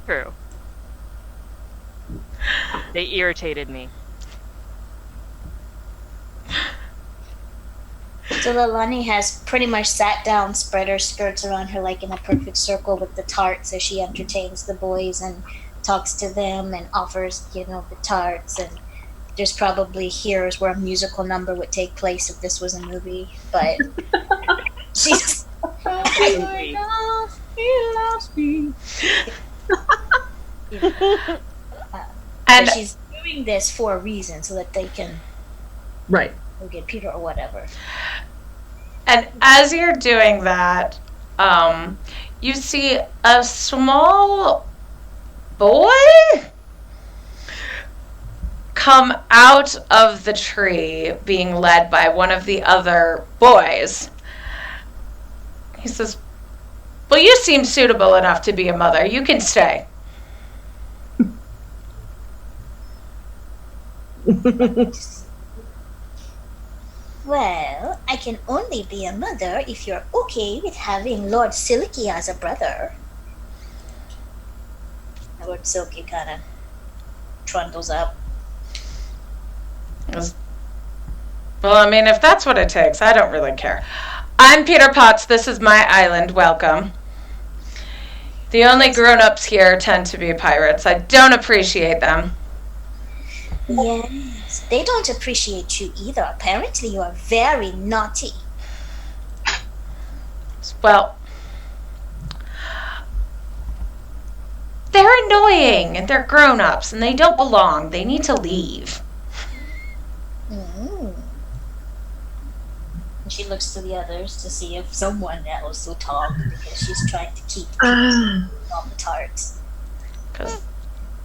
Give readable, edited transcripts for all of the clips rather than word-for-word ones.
True. They irritated me. So Lilani has pretty much sat down, spread her skirts around her like in a perfect circle with the tarts as she entertains the boys and talks to them and offers, the tarts. And there's probably here's where a musical number would take place if this was a movie. But she's Movie. He loves me. but she's doing this for a reason so that they can Right. go get Peter or whatever. And as you're doing that, you see a small boy come out of the tree being led by one of the other boys. He says, "Well, you seem suitable enough to be a mother. You can stay." Well, I can only be a mother if you're okay with having Lord Silky as a brother. Lord Silky kind of trundles up. Well, I mean, if that's what it takes, I don't really care. I'm Peter Potts. This is my island. Welcome. The only grown-ups here tend to be pirates. I don't appreciate them. Yes, they don't appreciate you either. Apparently, you are very naughty. Well, they're annoying, and they're grown-ups, and they don't belong. They need to leave. Mm. And she looks to the others to see if someone else will talk because she's trying to keep on the tarts. Because,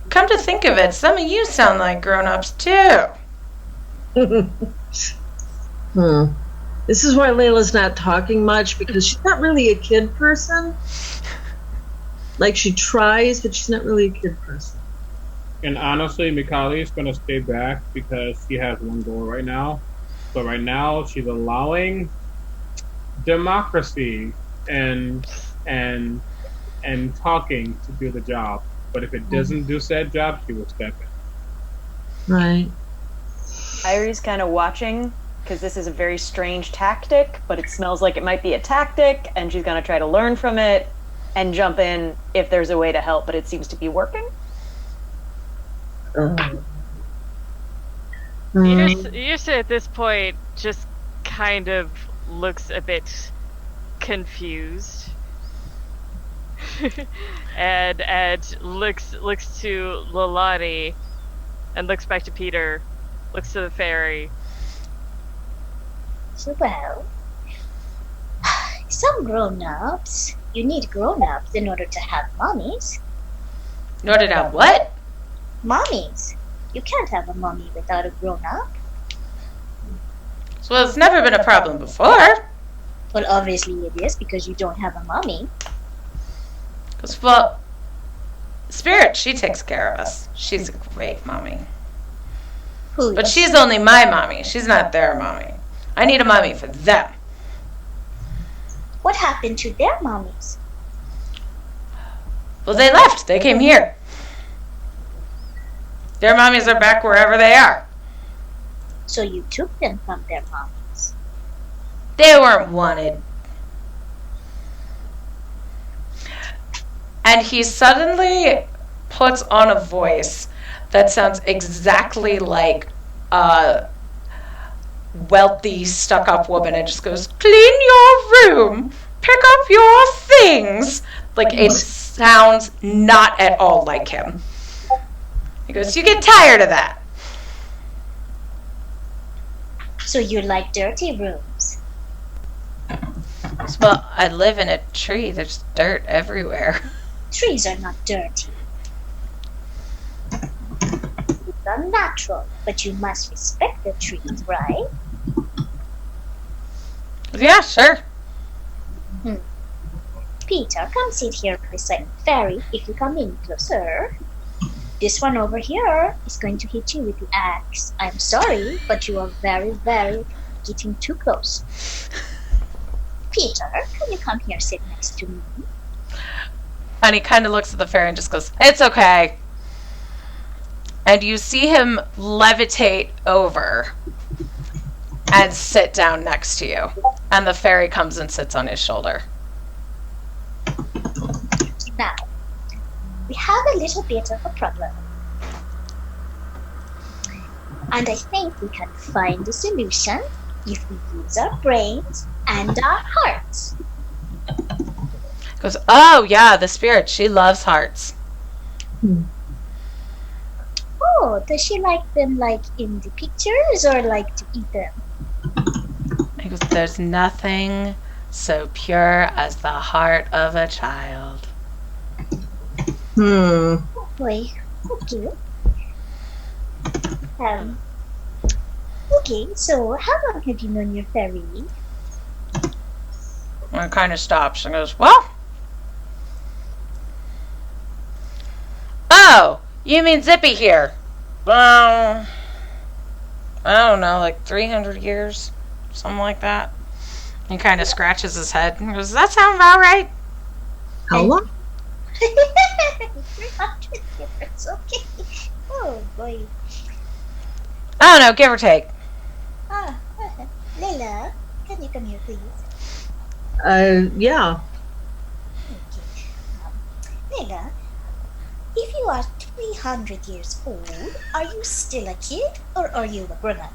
come to think of it, some of you sound like grown-ups, too. This is why Layla's not talking much, because she's not really a kid person. Like, she tries, but she's not really a kid person. And honestly, Mikali is going to stay back because she has one goal right now. So right now, she's allowing democracy and talking to do the job. But if it doesn't do said job, she will step in. Right. Irie's kind of watching, because this is a very strange tactic, but it smells like it might be a tactic, and she's going to try to learn from it and jump in if there's a way to help, but it seems to be working. Yusa at this point just kind of looks a bit confused. and looks to Lilani and looks back to Peter, looks to the fairy. So, well, some grown-ups, you need grown-ups in order to have mommies. In order to have what? Mommies. You can't have a mommy without a grown-up. Well, it's never been a problem before. Well, obviously it is because you don't have a mommy. Because, well, Spirit, she takes care of us. She's a great mommy. Who? But she's only my mommy. She's not their mommy. I need a mommy for them. What happened to their mommies? Well, they left. They came here. Their mommies are back wherever they are. So you took them from their mommies. They weren't wanted. And he suddenly puts on a voice that sounds exactly like a wealthy, stuck-up woman and just goes, "Clean your room, pick up your things." Like, it sounds not at all like him. He goes, "You get tired of that." So you like dirty rooms. Well, I live in a tree. There's dirt everywhere. Trees are not dirty. Trees are natural, but you must respect the trees, right? Yeah, sure. Peter, come sit here beside the fairy if you come in closer. This one over here is going to hit you with the axe. I'm sorry, but you are very, very getting too close. Peter, can you come here sit next to me? And he kind of looks at the fairy and just goes, "It's okay." And you see him levitate over and sit down next to you. And the fairy comes and sits on his shoulder. Now, we have a little bit of a problem. And I think we can find a solution if we use our brains and our hearts. Goes, "Oh yeah, the spirit. She loves hearts." Oh, does she like them like in the pictures or like to eat them? He goes, "There's nothing so pure as the heart of a child." Oh boy. Okay. Okay, so how long have you known your fairy? And it kind of stops and goes, "Well, oh, you mean Zippy here? Well, I don't know, like 300 years, something like that." He kind of scratches his head and goes, "Does that sound about right?" How long? 300 years, okay. Oh boy. I don't know, give or take. Ah, Layla, can you come here, please? Yeah. Okay. Layla, if you are 300 years old, are you still a kid or are you a grown-up?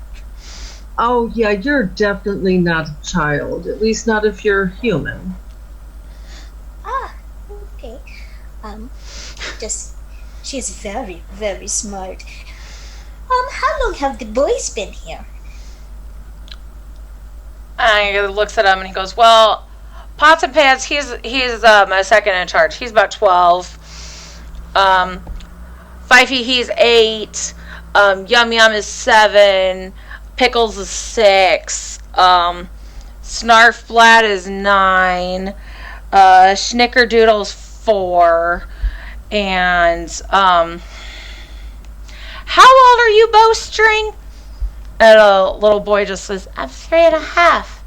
Oh, yeah, you're definitely not a child. At least not if you're human. Ah, okay. She's very, very smart. How long have the boys been here? And he looks at him and he goes, "Well, Pots and Pans, he's my second in charge. He's about 12. Fifey, he's 8. Yum Yum is 7. Pickles is 6. Snarfblat is 9. Schnickerdoodle's 4. And how old are you, Bowstring?" And a little boy just says, "I'm 3.5.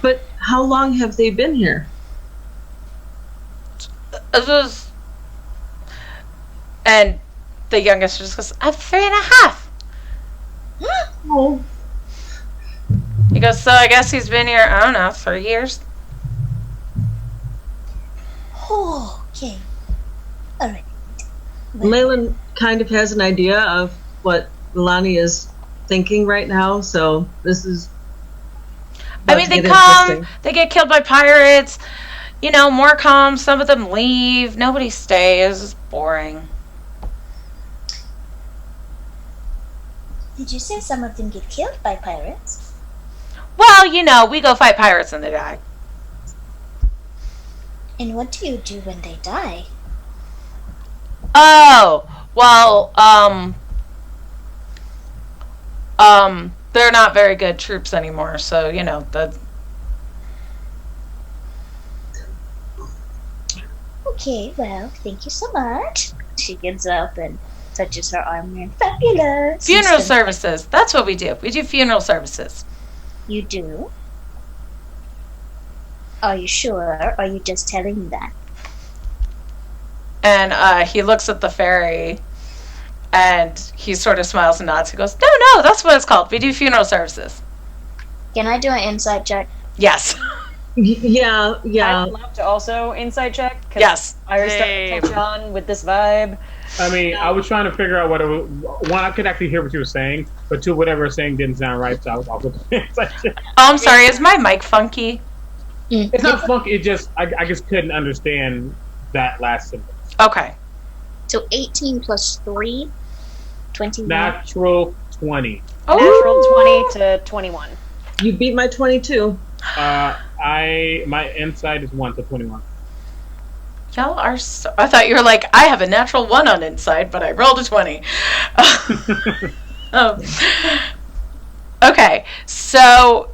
But how long have they been here? And the youngest just goes, "I'm 3.5. Oh, He goes, "So I guess he's been here, I don't know, 3 years." Oh, okay. All right. Leyland kind of has an idea of what Lani is thinking right now, so this is. I mean, they come, they get killed by pirates, more come, some of them leave, nobody stays, it's boring. Did you say some of them get killed by pirates? Well, we go fight pirates and they die. And what do you do when they die? Oh, well, they're not very good troops anymore, so, Okay, well, thank you so much. She gets up and touches her arm and fabulous. Funeral services, that's what we do. We do funeral services. You do? Are you sure? Or are you just telling me that? And he looks at the fairy, and he sort of smiles and nods. He goes, "No, that's what it's called. We do funeral services." Can I do an insight check? Yes. Yeah. I would love to also insight check. 'Cause Yes. I already started to catch on with this vibe. I mean, I was trying to figure out what it was. One, I could actually hear what you were saying, but two, whatever I was saying didn't sound right, so I was also. Oh, I'm sorry. Is my mic funky? It's not funky. It just I just couldn't understand that last sentence. Okay. So 18 plus 3, 21. Natural 20. Natural 20 to 21. You beat my 22. My insight is 1 to 21. Y'all are so... I thought you were like, I have a natural 1 on inside, but I rolled a 20. Okay, so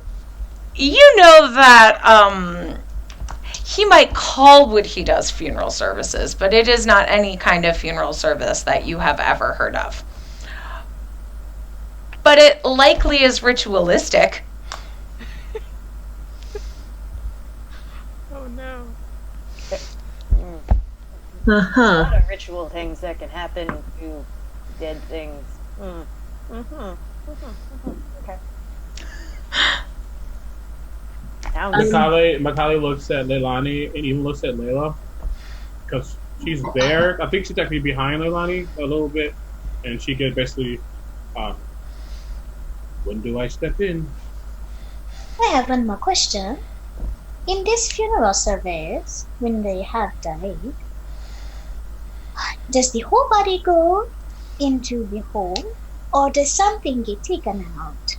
you know that he might call what he does funeral services, but it is not any kind of funeral service that you have ever heard of. But it likely is ritualistic. Oh no. A Uh-huh. lot of ritual things that can happen to dead things. Okay. Sounds Makali looks at Leilani and even looks at Layla because she's there. I think she's actually behind Leilani a little bit, and she gets basically, when do I step in? I have one more question. In these funeral surveys, when they have died, does the whole body go into the hole, or does something get taken out?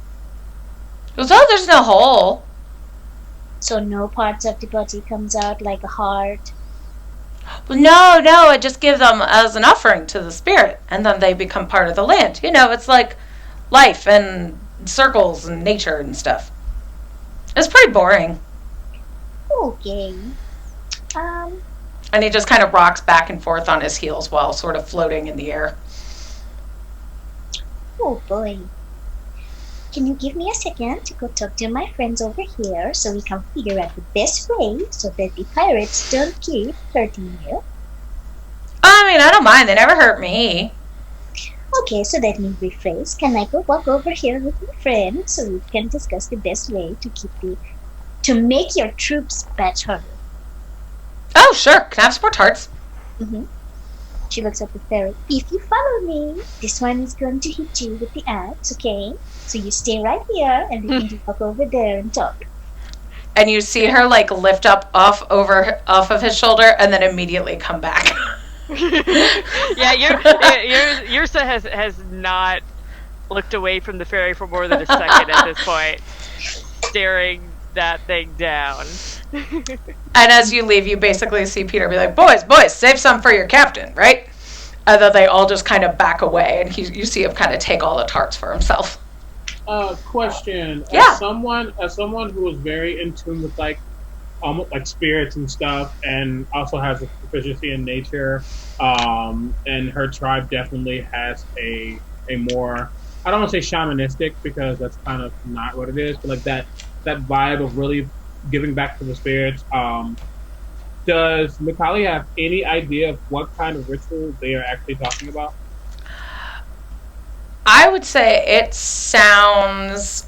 So there's no hole. So no parts of the body comes out, like a heart. No, I just give them as an offering to the spirit, and then they become part of the land. You know, it's like life and circles and nature and stuff. It's pretty boring. Okay. And he just kind of rocks back and forth on his heels while sort of floating in the air. Oh boy. Can you give me a second to go talk to my friends over here so we can figure out the best way so that the pirates don't keep hurting you? I mean, I don't mind. They never hurt me. Okay, so let me rephrase. Can I go walk over here with my friends so we can discuss the best way to make your troops better? Oh, sure. Can I have some more tarts? She looks at the fairy. If you follow me, this one is going to hit you with the axe, okay? So you stay right here and we can just walk over there and talk. And you see her like lift up off of his shoulder and then immediately come back. Yeah, Yursa has not looked away from the fairy for more than a second at this point, staring that thing down. And as you leave, you basically see Peter be like, boys, save some for your captain, right? And then they all just kind of back away, and you see him kind of take all the tarts for himself. Question. Yeah. As someone who is very in tune with like spirits and stuff, and also has a proficiency in nature, and her tribe definitely has a more, I don't want to say shamanistic because that's kind of not what it is, but like that vibe of really giving back to the spirits. Does Mikali have any idea of what kind of ritual they are actually talking about? I would say it sounds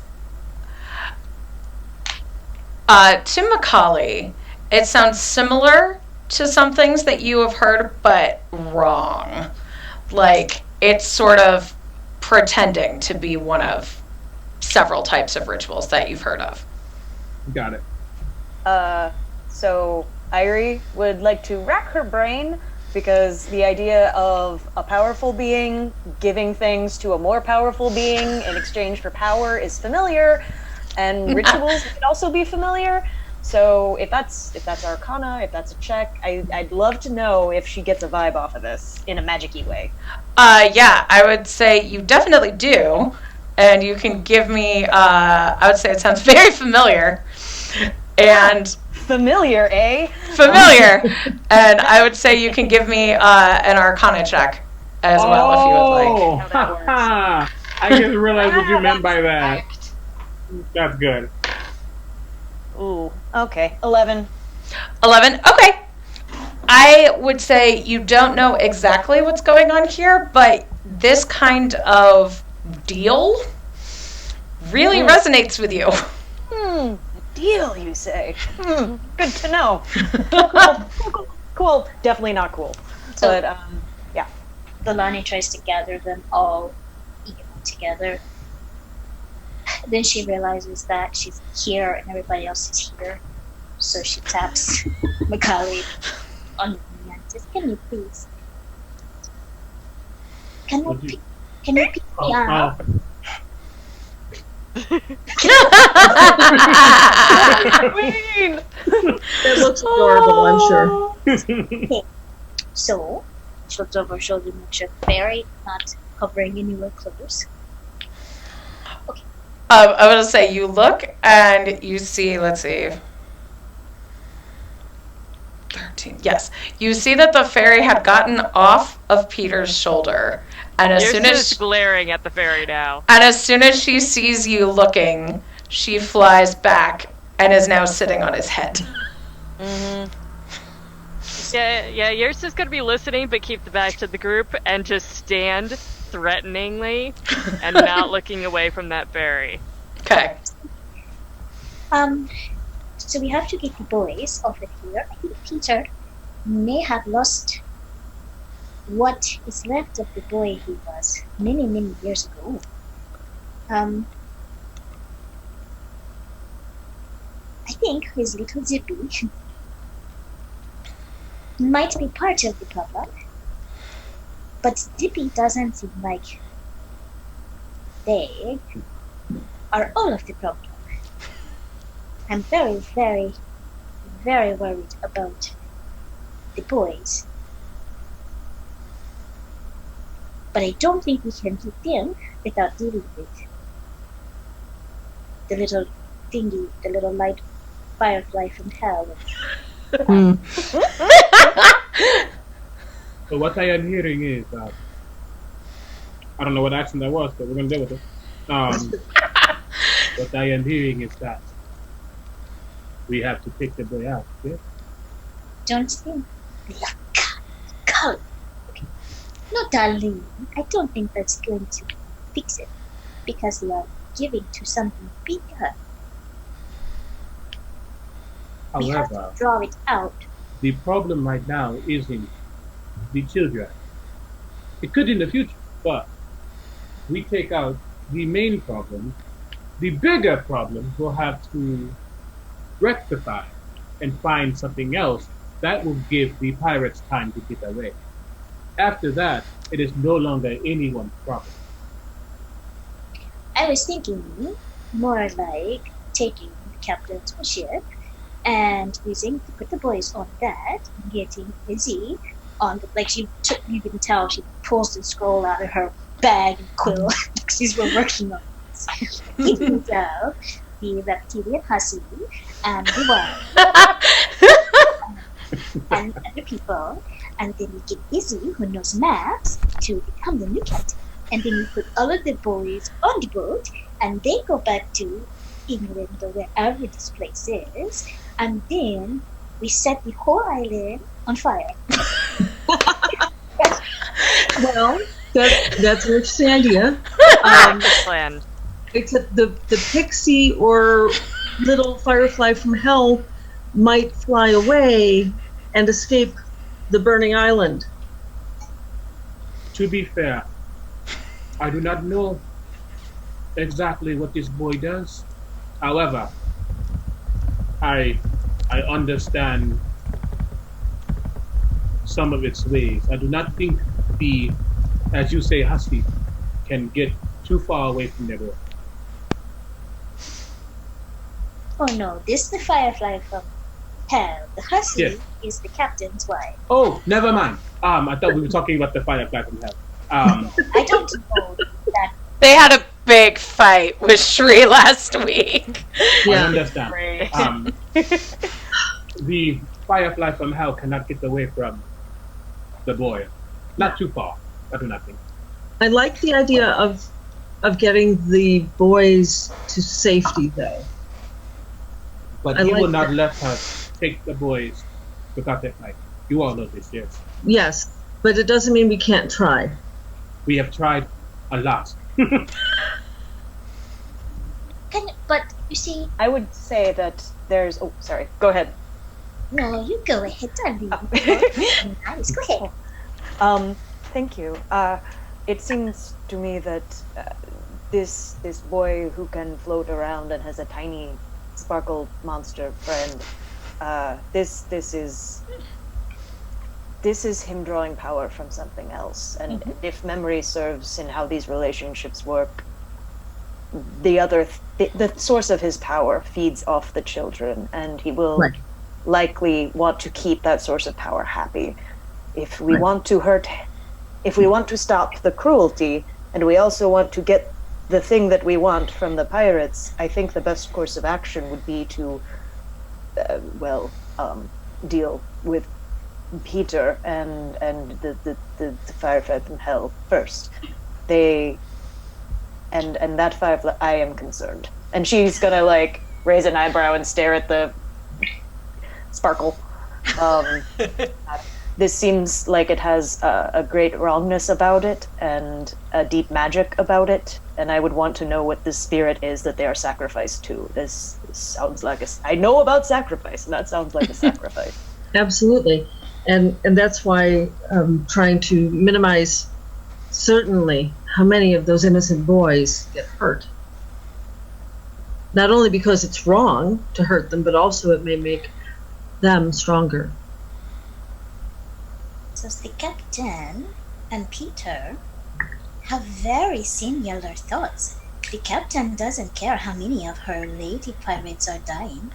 to Makali, it sounds similar to some things that you have heard, but wrong. Like, it's sort of pretending to be one of several types of rituals that you've heard of. Got it. So Irie would like to rack her brain because the idea of a powerful being giving things to a more powerful being in exchange for power is familiar, and rituals would also be familiar. So if that's Arcana, if that's a check, I'd love to know if she gets a vibe off of this in a magic-y way. Yeah, I would say you definitely do, and you can give me. I would say it sounds very familiar, and familiar, eh? Familiar, and I would say you can give me an Arcana check as well if you would like. How that works. I didn't realize what you meant by that. That's good. Ooh, okay. 11. 11? Okay. I would say you don't know exactly what's going on here, but this kind of deal really resonates with you. A deal, you say? Good to know. Cool. Definitely not cool. So- But, yeah. Leilani tries to gather them all, together. Then she realizes that she's here and everybody else is here. So she taps Makali on the knee and says, "Can you please? Can you pick me up?" It looks adorable, I'm sure. So she looks over her shoulder to make sure the fairy not covering anywhere close. I was going to say, you look and you see, let's see. 13. Yes. You see that the fairy had gotten off of Peter's shoulder. And as soon as glaring at the fairy now. And as soon as she sees you looking, she flies back and is now sitting on his head. Yeah, yours just gonna be listening, but keep the back to the group and just stand threateningly and not looking away from that fairy. Okay. So we have to get the boys off of here. I think Peter may have lost what is left of the boy he was many, many years ago. I think his little Zippy might be part of the problem, but Zippy doesn't seem like they are all of the problem. I'm very, very, very worried about the boys. But I don't think we can keep them without dealing with the little thingy, the little light firefly from hell. Hmm. So what I am hearing is, I don't know what accent that was, but we're gonna deal with it. What I am hearing is that we have to pick the boy out. Yeah? Don't think. Colin. Okay. No, darling. I don't think that's going to fix it because we are giving to something bigger. We have to However, draw it out. the problem right now isn't the children. It could in the future, but we take out the main problem. The bigger problem we'll have to rectify and find something else that will give the pirates time to get away. After that, it is no longer anyone's problem. I was thinking more like taking the captain's ship and put the boys on that, and getting Izzy on the, like she took, you can tell she pulls the scroll out of her bag and quill because she's been working on this. Getting down the reptilian hussy and the one and other people, and then we get Izzy, who knows maps, to become the new captain. And then we put all of the boys on the boat, and they go back to England or wherever this place is, and then we set the whole island on fire. Well, that's an interesting idea. Good plan. Except the pixie or little firefly from hell might fly away and escape the burning island. To be fair, I do not know exactly what this boy does. However, I understand some of its ways. I do not think the, as you say, hussy can get too far away from their boy. Oh no, this is the firefly from hell. The hussy Yes. is the captain's wife. Oh, never mind. I thought we were talking about the firefly from hell. I don't know that. They had a big fight with Shri last week. I Yeah. understand. Great. The firefly from hell cannot get away from the boy. Not too far, I do not think. I like the idea of getting the boys to safety, though. But I he will like not that. let us take the boys without that fight. You all know this, yes. Yes, but it doesn't mean we can't try. We have tried a lot. But you see, I would say that there's. Oh, sorry. Go ahead. no, you go ahead, darling. Nice, go ahead. Thank you. It seems to me that this boy who can float around and has a tiny sparkle monster friend. This is him drawing power from something else, and if memory serves in how these relationships work, the source of his power feeds off the children, and he will Right. likely want to keep that source of power happy. If we Right. want to stop the cruelty, and we also want to get the thing that we want from the pirates, I think the best course of action would be to, deal with Peter and the firefly from hell first. And that firefly, I am concerned. And she's gonna like raise an eyebrow and stare at the sparkle. This seems like it has a great wrongness about it and a deep magic about it, and I would want to know what this spirit is that they are sacrificed to. This sounds like I know about sacrifice, and that sounds like a sacrifice. Absolutely. And that's why I'm trying to minimize certainly how many of those innocent boys get hurt. Not only because it's wrong to hurt them, but also it may make them stronger. So the captain and Peter have very similar thoughts. The captain doesn't care how many of her lady pirates are dying,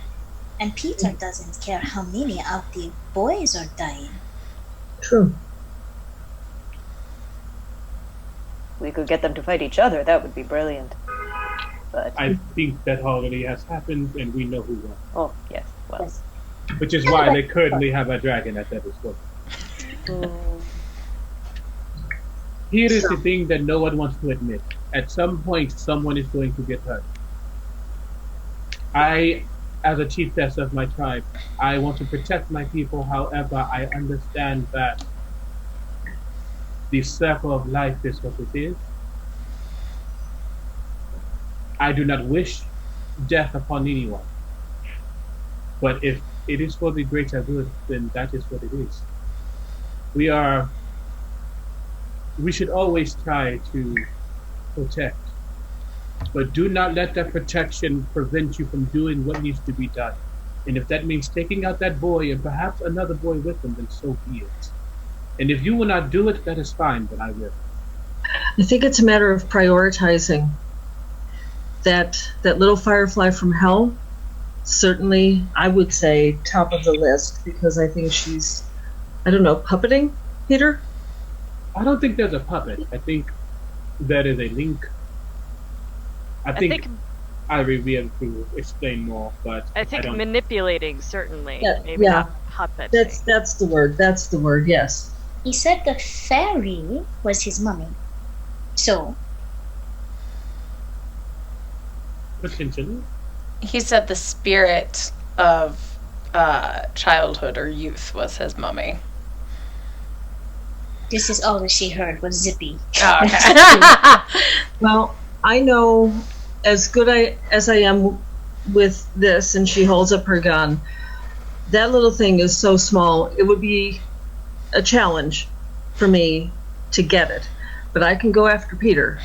and Peter doesn't care how many of the boys are dying. True. We could get them to fight each other. That would be brilliant. But I think that already has happened, and we know who won. oh yes, well. Yes. Which is why they currently have a dragon at Devil's Foot. Here is the thing that no one wants to admit. At some point, someone is going to get hurt. I, as a chiefess of my tribe, I want to protect my people. However, I understand that the circle of life is what it is. I do not wish death upon anyone. But if it is for the greater good, then that is what it is. We should always try to protect, but do not let that protection prevent you from doing what needs to be done. And if that means taking out that boy and perhaps another boy with them, then so be it. And if you will not do it, that is fine, but I will. I think it's a matter of prioritizing. That little firefly from hell, certainly I would say top of the list, because I think she's, I don't know, puppeting Peter? I don't think there's a puppet. I think that is a link. I think Irie will be able to explain more, but I think don't. manipulating, certainly. Yeah, Maybe yeah. not puppeting. That's the word. That's the word. Yes. He said the fairy was his mummy. So, Potentially. He said the spirit of childhood or youth was his mummy. this is all that she heard was Zippy. Oh, okay. Well, I know as good as I am with this, and she holds up her gun. That little thing is so small, it would be a challenge for me to get it. But I can go after Peter.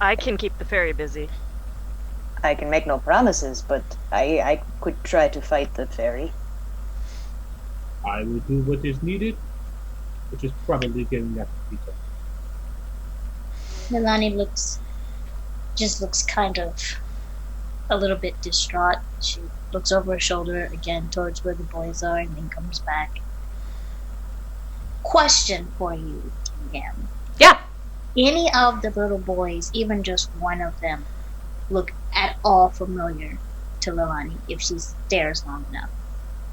I can keep the fairy busy. I can make no promises, but I could try to fight the fairy. I will do what is needed, which is probably getting after Peter. Milani looks kind of a little bit distraught. She looks over her shoulder again towards where the boys are and then comes back. Question for you, Tim. Yeah. Any of the little boys, even just one of them, look at all familiar to Lilani if she stares long enough,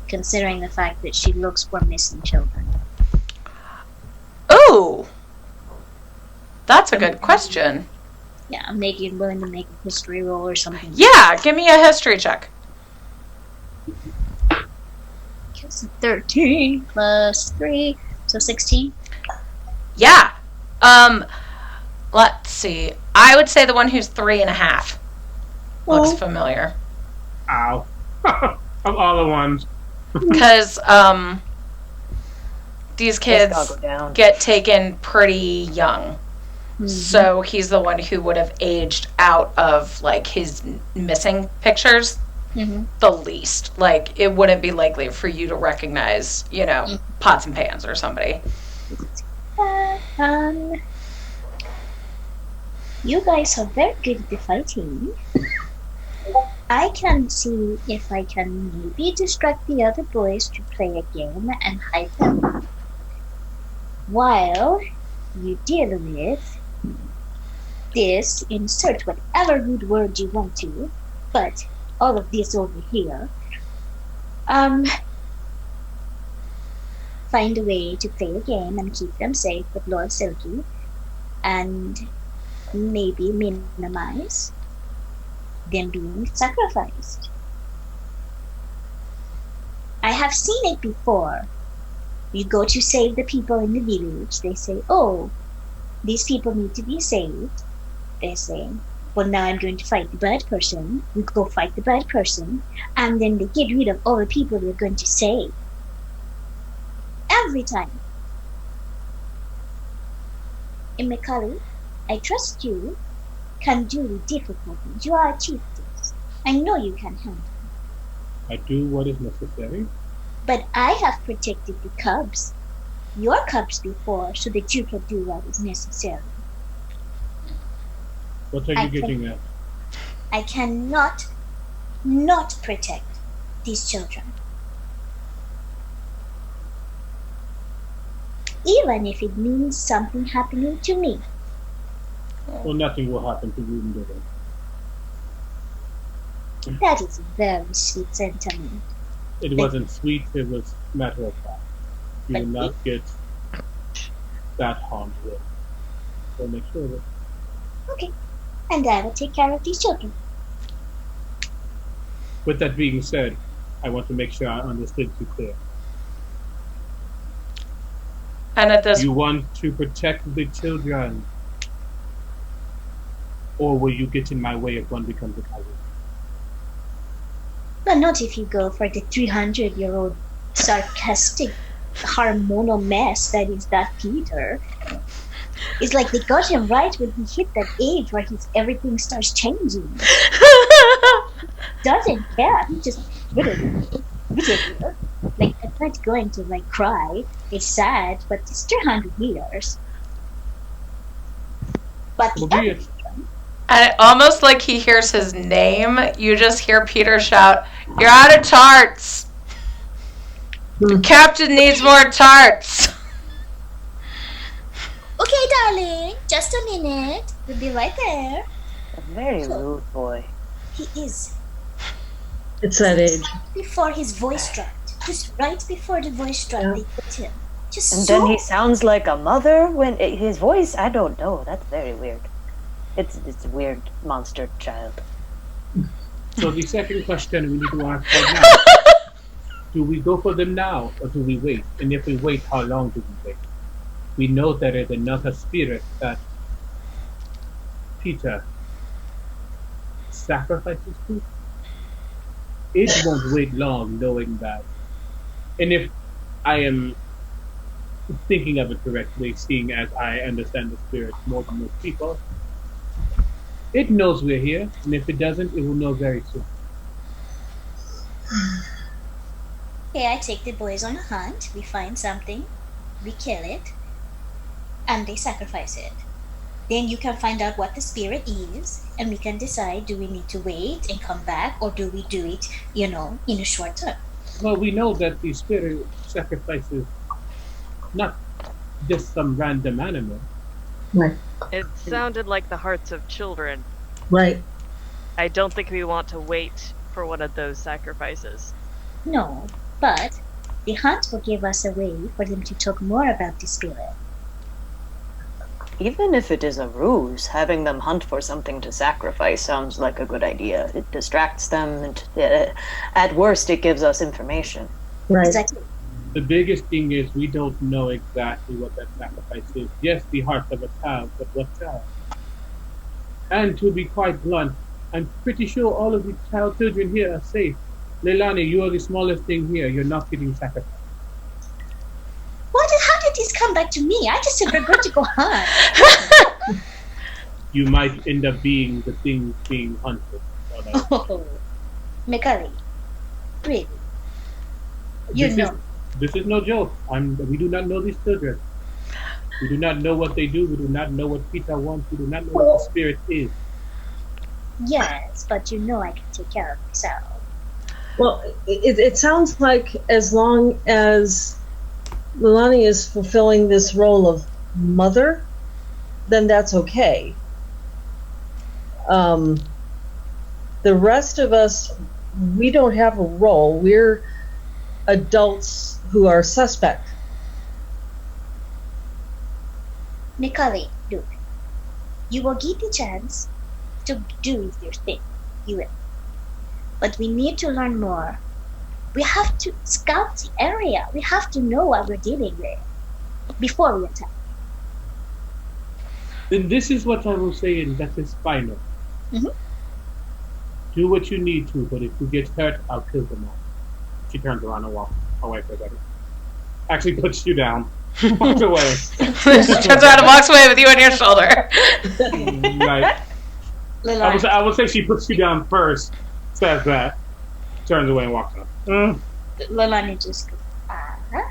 considering the fact that she looks for missing children? Ooh. That's a good question. Yeah, I'm willing to make a history roll or something. Yeah, give me a history check. It's 13 plus 3, so 16. Yeah. Let's see. I would say the one who's 3.5 looks familiar. Ow. Of all the ones. Because, these kids I'll go down. get taken pretty young. So he's the one who would have aged out of, like, his missing pictures the least. Like, it wouldn't be likely for you to recognize, you know, Pots and Pans or somebody. You guys are very good at the fighting. I can see if I can maybe distract the other boys to play a game and hide them, while you deal with this, insert whatever good word you want to, but all of this over here. Find a way to play a game and keep them safe with Lord Silky, and maybe minimize them being sacrificed. have seen it before. You go to save the people in the village. They say, oh, these people need to be saved. They say, well, now I'm going to fight the bad person. You go fight the bad person. And then they get rid of all the people they're going to save. Every time. And Mikali, I trust you can do the difficulties. You are a chiefess. I know you can handle. I do what is necessary. But I have protected the cubs, your cubs before, so that you can do what is necessary. What are you getting at? I cannot not protect these children. Even if it means something happening to me. Well, nothing will happen to you, Ndoro. That is a very sweet sentiment. It wasn't sweet, it was matter of fact. You will not get that harmed with. So make sure of it. Okay. And I will take care of these children. With that being said, I want to make sure I understood you clear. And at this You want to protect the children, or will you get in my way if one becomes a coward? But not if you go for the 300-year-old sarcastic hormonal mess that is that Peter. It's like they got him right when he hit that age where everything starts changing. Doesn't care. He just ridiculous. Like, I'm not going to like cry. It's sad, but it's 300 years. But the Well, be it. And almost like he hears his name, you just hear Peter shout, "You're out of tarts! The captain needs more tarts!" Okay, darling, just a minute. We'll be right there. A very rude boy. He is. It's that age. Before his voice dropped. Just right before the voice dropped, they hit him. Just And so. then he sounds like a mother when his voice, I don't know. That's very weird. It's a weird monster child. So the second question we need to ask right now. Do we go for them now, or do we wait? And if we wait, how long do we wait? We know there is another spirit that Peter sacrifices to. It won't wait long knowing that. And if I am thinking of it correctly, seeing as I understand the spirit more than most people, it knows we're here, and if it doesn't, it will know very soon. Okay, I take the boys on a hunt. We find something, we kill it, and they sacrifice it. Then you can find out what the spirit is, and we can decide, do we need to wait and come back, or do we do it, in a short term? Well, we know that the spirit sacrifices not just some random animal. Right. It sounded like the hearts of children. Right. I don't think we want to wait for one of those sacrifices. No, but the hunt will give us a way for them to talk more about the spirit. Even if it is a ruse, having them hunt for something to sacrifice sounds like a good idea. It distracts them, and at worst, it gives us information. Right. Exactly. The biggest thing is we don't know exactly what that sacrifice is. Yes, the heart of a child, but what child? And to be quite blunt, I'm pretty sure all of the children here are safe. Leilani, you are the smallest thing here. You're not getting sacrificed. How did this come back to me? I just said we're going to go hunt. You might end up being the thing being hunted. Oh, Mikali, really? This is no joke. We do not know these children. We do not know what they do. We do not know what Peter wants. We do not know what the spirit is. Yes, but I can take care of myself. Well, it sounds like as long as Leilani is fulfilling this role of mother, then that's okay. The rest of us, we don't have a role. We're adults who are suspect. Mikali, look, you will get the chance to do your thing. You will. But we need to learn more We have to scout the area. We have to know what we're dealing with before we attack. Then this is what I will say, and that is final. Mhm. Do what you need to, but if you get hurt, I'll kill them all. She turns around and walks away for a second. Actually puts you down. Walks away. Turns around and walks away with you on your shoulder. Right. I would say she puts you down first, says that, turns away and walks out. Leilani just goes, uh-huh.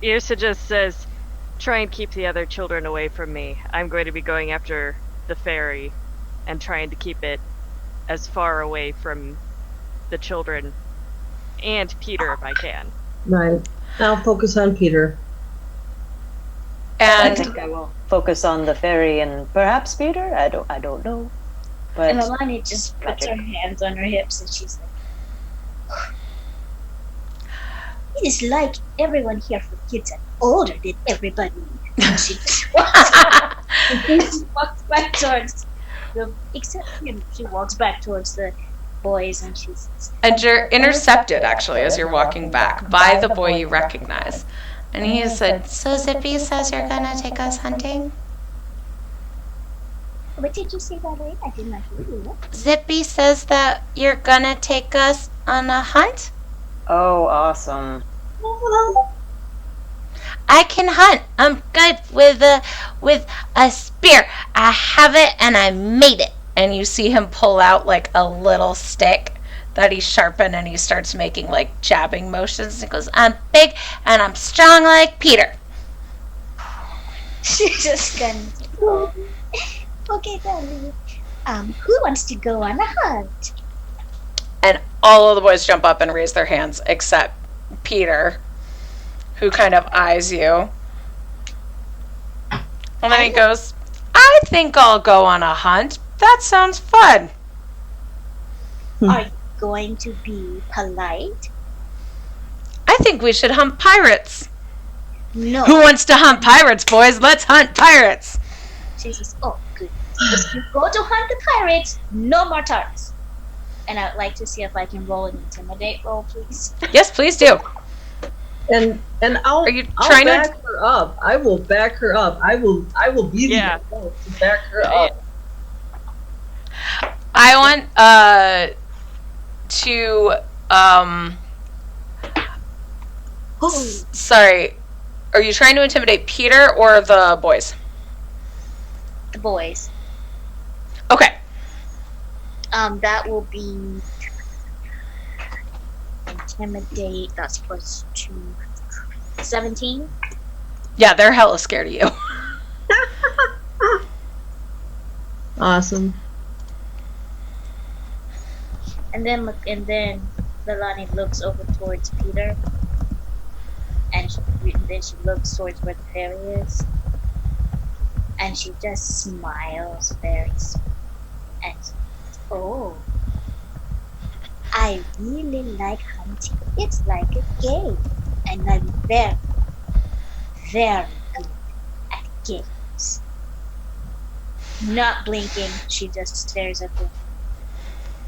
Yrsa just says, try and keep the other children away from me. I'm going to be going after the fairy and trying to keep it as far away from the children and Peter if I can. Right. I'll focus on Peter. I And think I will focus on the fairy and perhaps Peter. I don't know. But And Leilani just puts her hands on her hips and she's like, it is like everyone here forgets I'm older than everybody. And she just walks back towards the, except, she walks back towards the boys and she's, And you're intercepted, actually, as you're walking back by the boy you recognize. And he said, So Zippy says you're gonna take us hunting? what did you say that way? I did not hear you. Zippy says that you're gonna take us on a hunt? oh, awesome. I can hunt. I'm good with a spear. I have it and I made it. and you see him pull out like a little stick that he sharpened, and he starts making like jabbing motions. He goes, I'm big and I'm strong like Peter. She just gonna. Okay, darling. Who wants to go on a hunt? And all of the boys jump up and raise their hands except Peter, who kind of eyes you. And then he goes, I think I'll go on a hunt. That sounds fun. Are you going to be polite? I think we should hunt pirates. No. Who wants to hunt pirates, boys? Let's hunt pirates. She says, oh, good. If you go to hunt the pirates, no more tarts. And I'd like to see if I can roll an intimidate roll, please. Yes, please do. And I'll, Are you I'll trying to- back her up. I will back her up. I will be Yeah. the adult to back her up. I want to sorry. Are you trying to intimidate Peter or the boys? The boys. Okay. That will be intimidate. That's plus 2. 17. Yeah, they're hella scared of you. Awesome. And then Leilani looks over towards Peter, and then she looks towards where the fairy is, and she just smiles very sweet. And she says, oh, I really like hunting. It's like a game, and I'm very, very good at games. Not blinking, she just stares at them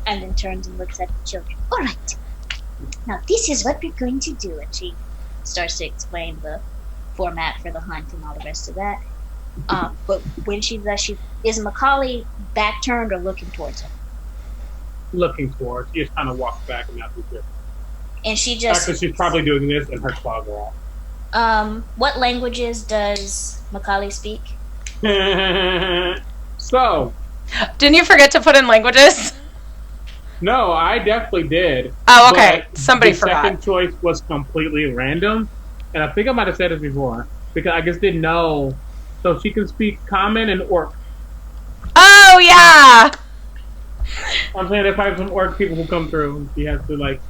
and then turns and looks at the children. All right, now this is what we're going to do. And she starts to explain the format for the hunt and all the rest of that. But when she does, is Macaulay back turned or looking towards her? Looking towards. She just kind of walks back and now she's here. And she just. Actually, she's probably doing this and her claws are off. What languages does Macaulay speak? So, Didn't you forget to put in languages? no, I definitely did. Oh, okay. But Somebody the forgot. second choice was completely random, and I think I might have said this before because I just didn't know. So she can speak Common and Orc. Oh, yeah. I'm saying if I have some Orc people who come through, and she has to like.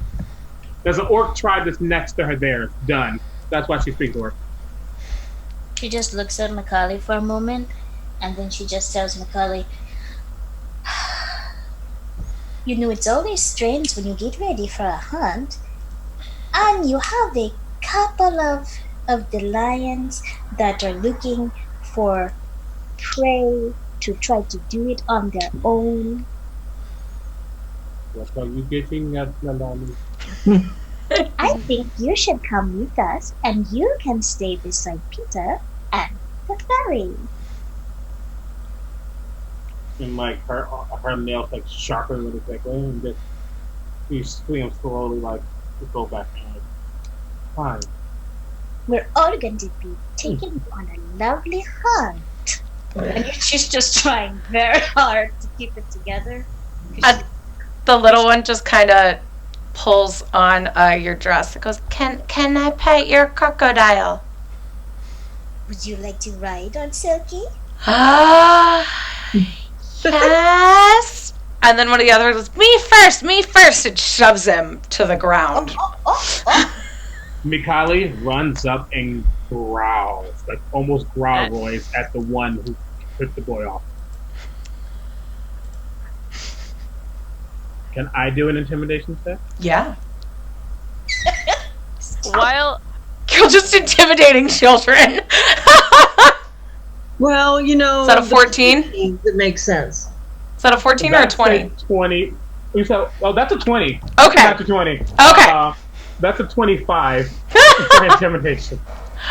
There's an Orc tribe that's next to her there. Done. That's why she speaks Orc. She just looks at Macaulay for a moment, and then she just tells Macaulay, you know, it's always strange when you get ready for a hunt, and you have a couple of the lions that are looking for prey to try to do it on their own. What are you getting at, Nalani? I think you should come with us, and you can stay beside Peter and the fairy. And like her nails like sharpen really quickly, and just you swing slowly like to go back and like, fine. We're all going to be taken on a lovely hunt. And she's just trying very hard to keep it together. The little one just kind of pulls on your dress. It goes, Can I pet your crocodile? Would you like to ride on Silky? yes. And then one of the others goes, me first. It shoves him to the ground. Oh. Mikali runs up and growls, like almost growl voice at the one who took the boy off. Can I do an intimidation check? Yeah. While You're just intimidating children. Well, you know. Is that a 14? It makes sense. Is that a 14 or a 20? 20. Oh, that's a 20. Okay. That's a 20. Okay. That's a 25 for intimidation.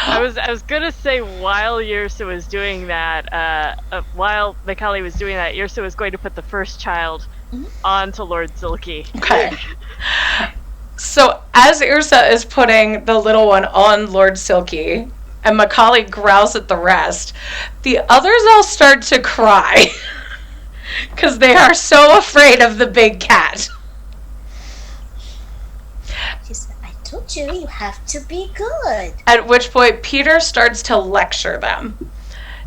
I was gonna say while Yrsa was doing that, while Mikali was doing that, Yrsa was going to put the first child onto Lord Silky. Okay. So as Yrsa is putting the little one on Lord Silky, and Mikali growls at the rest, the others all start to cry. Because they are so afraid of the big cat. She said, I told you, you have to be good. At which point, Peter starts to lecture them,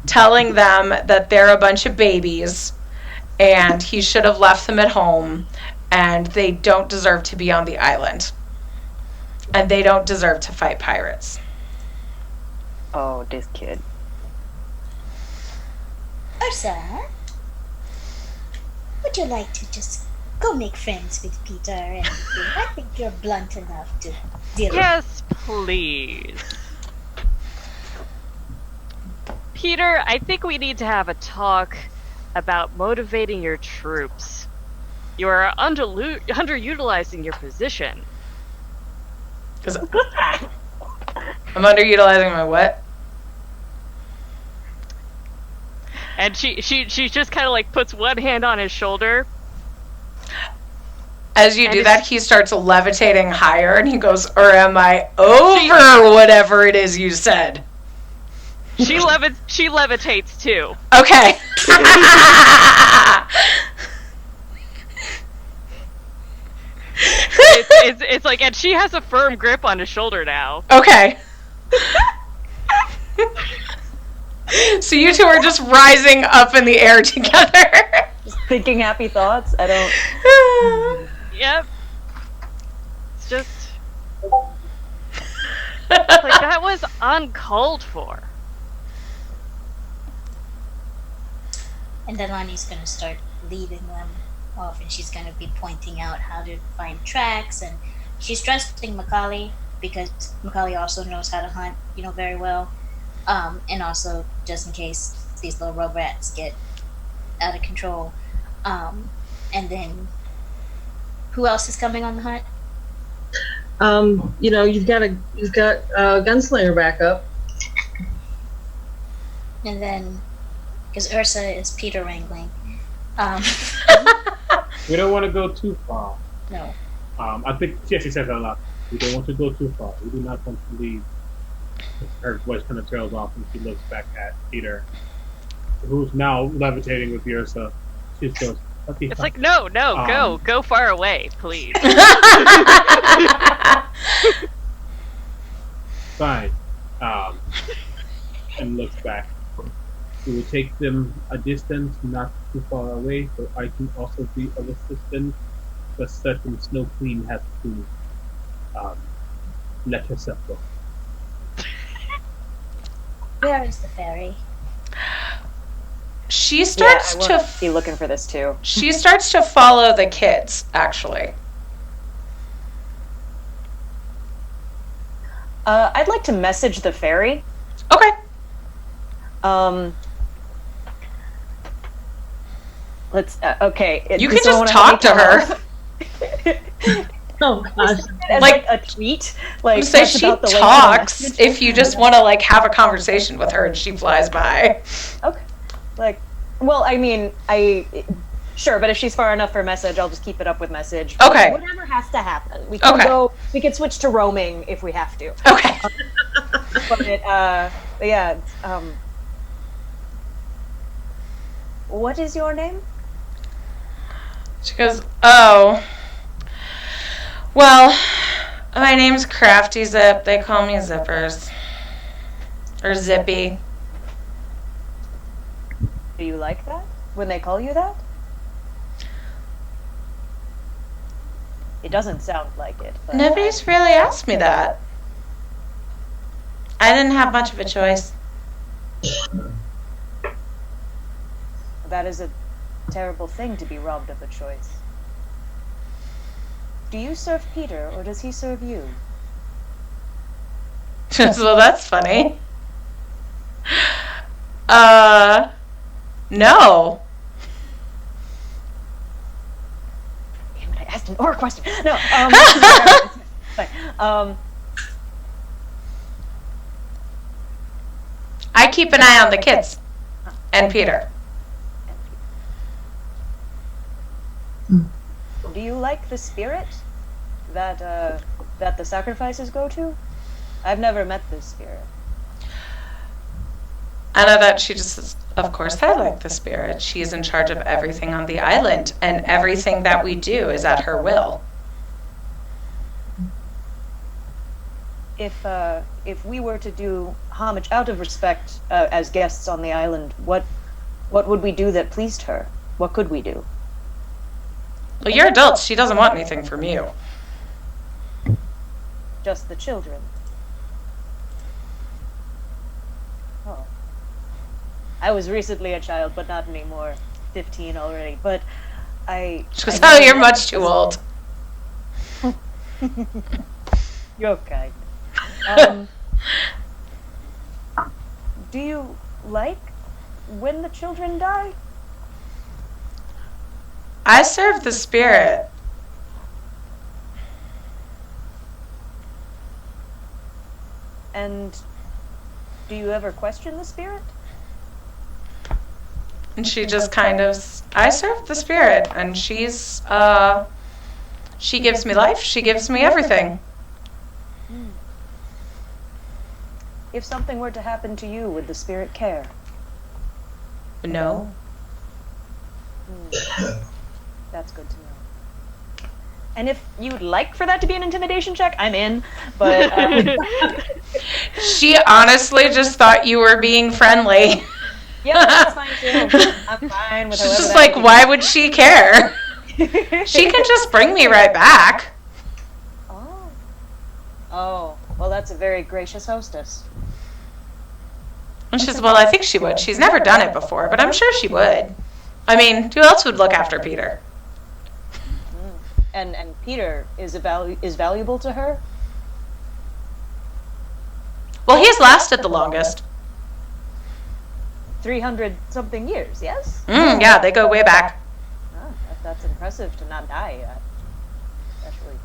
telling them that they're a bunch of babies, and he should have left them at home, and they don't deserve to be on the island. And they don't deserve to fight pirates. Oh, this kid. Ursa, would you like to just go make friends with Peter and everything? I think you're blunt enough to deal Yes, please. Peter, I think we need to have a talk about motivating your troops. You are underutilizing your position. Because I'm underutilizing my what? And she just kind of like puts one hand on his shoulder. As you And do it's- that, he starts levitating higher, and he goes, or am I over whatever it is you said? She levitates too. Okay. It's like, and she has a firm grip on his shoulder now. Okay. So you two are just rising up in the air together. Just thinking happy thoughts. I don't. Yep. It's just like that was uncalled for. And then Lani's gonna start leading them off, and she's gonna be pointing out how to find tracks, and she's trusting Mikali because Mikali also knows how to hunt, very well. And also just in case these little rugrats get out of control. And then who else is coming on the hunt? You've got Gunslinger back up. And then because Ursa is Peter wrangling. We don't want to go too far. No. I think she says that a lot. We don't want to go too far. We do not want to leave. Her voice kind of trails off, and she looks back at Peter, who's now levitating with Yrsa. She goes, "Okay, It's fine." like, no, go far away, please. Fine. And looks back. We will take them a distance, not too far away, so I can also be of assistance. But certain Snow Queen has to let herself go. Where is the fairy? She starts I to won't be looking for this too. she starts to follow the kids, actually. I'd like to message the fairy. Okay. Let's. Okay. You does can someone just wanna talk help to me Oh gosh. As Like- like a tweet, like So that's she about the length of the talks message. if you just want to like have a conversation with her and she flies by. Okay. Like, well, I mean, sure, but if she's far enough for message, I'll just keep it up with message. Okay. Whatever has to happen. We can Okay. we can switch to roaming if we have to. Okay. But yeah, what is your name? She goes, oh, well, my name's Crafty Zip. They call me Zippers. Or Zippy. Do you like that when they call you that? It doesn't sound like it. But Nobody's really asked me that. I didn't have much of a choice. that is a terrible thing to be robbed of a choice. Do you serve Peter, or does he serve you? So that's funny. No. Damn it, I asked an or question. No, fine. I keep an eye on the kids. And Peter. Do you like the spirit that that the sacrifices go to? I've never met this spirit. I know that she just says, of course I like the spirit. She is in charge of everything on the island, and everything that we do is at her will. If we were to do homage out of respect as guests on the island, what would we do that pleased her? What could we do? Well, you're adults. She doesn't want anything from you. Just the children. Oh. I was recently a child, but not anymore. 15 already. But She goes, oh, you're much too old. You're kind. Do you like when the children die? I serve the spirit. And do you ever question the spirit? And she just kind of, I serve the spirit, and she's, she gives me life, she gives me everything. If something were to happen to you, would the spirit care? No. That's good to know. And if you'd like for that to be an intimidation check, I'm in. But She honestly just thought you were being friendly. yeah, that's fine too. I'm fine with She's however just that like, would why would she care? be. She can just bring me right back. Oh, well, that's a very gracious hostess. And she says, well, I think she would. She's never done it before, but I'm sure she would. I mean, who else would look after Peter? And Peter is valuable to her. Well, he's lasted the longest. 300 something years, yes? Yeah, they go way back. Oh, that's impressive to not die, especially.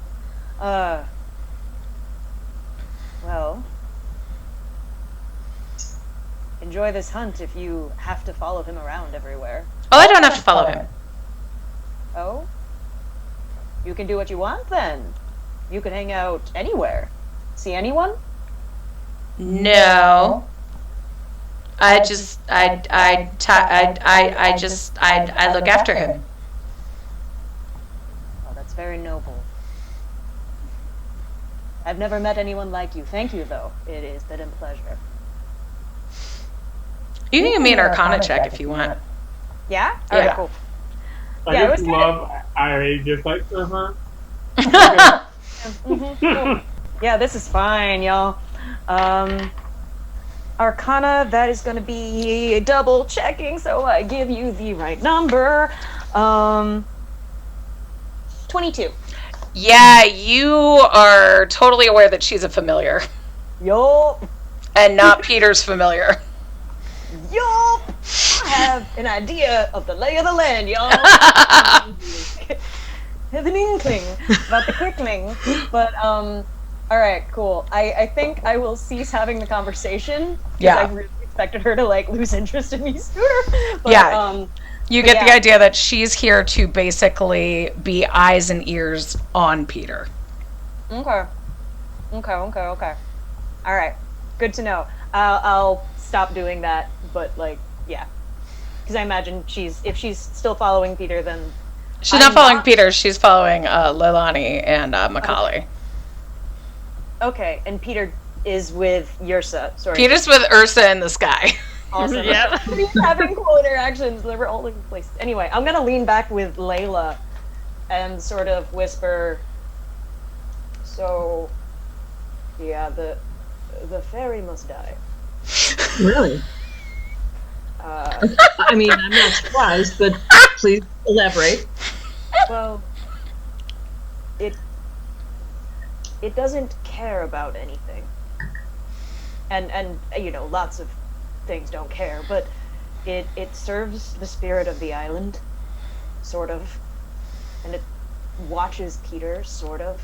Well, enjoy this hunt if you have to follow him around everywhere. Oh, I don't have to follow him. Oh? You can do what you want then. You can hang out anywhere. See anyone? No. I look after him. Oh, that's very noble. I've never met anyone like you. Thank you, though. It has been a pleasure. You can give me an Arcana check if you want. Yeah? All right, Yeah. cool. I Yeah, it just was kinda- love Irie, just like, Cool. Yeah, this is fine, y'all. Arcana, that is going to be double checking, so I give you the right number. 22. Yeah, you are totally aware that she's a familiar Yup. and not Peter's familiar. Yup. I have an idea of the lay of the land, y'all. have an inkling about the quickling. But all right, cool. I think I will cease having the conversation. Yeah. I really expected her to like lose interest in me sooner. But, Yeah. You get the yeah. idea that she's here to basically be eyes and ears on Peter. Okay. All right. Good to know. I'll stop doing that, but like, yeah. Because I imagine if she's still following Peter, then She's not following Peter. She's following Leilani and Macaulay. Okay, and Peter is with Yrsa. Sorry. Peter's with Ursa in the sky. Awesome. Yep. He's having cool interactions. They were all over the place. Anyway, I'm gonna lean back with Layla and sort of whisper. So, yeah, the fairy must die. Really? I mean, I'm not surprised, but please elaborate. Well, it doesn't care about anything, and you know, lots of things don't care, but it serves the spirit of the island, sort of, and it watches Peter, sort of.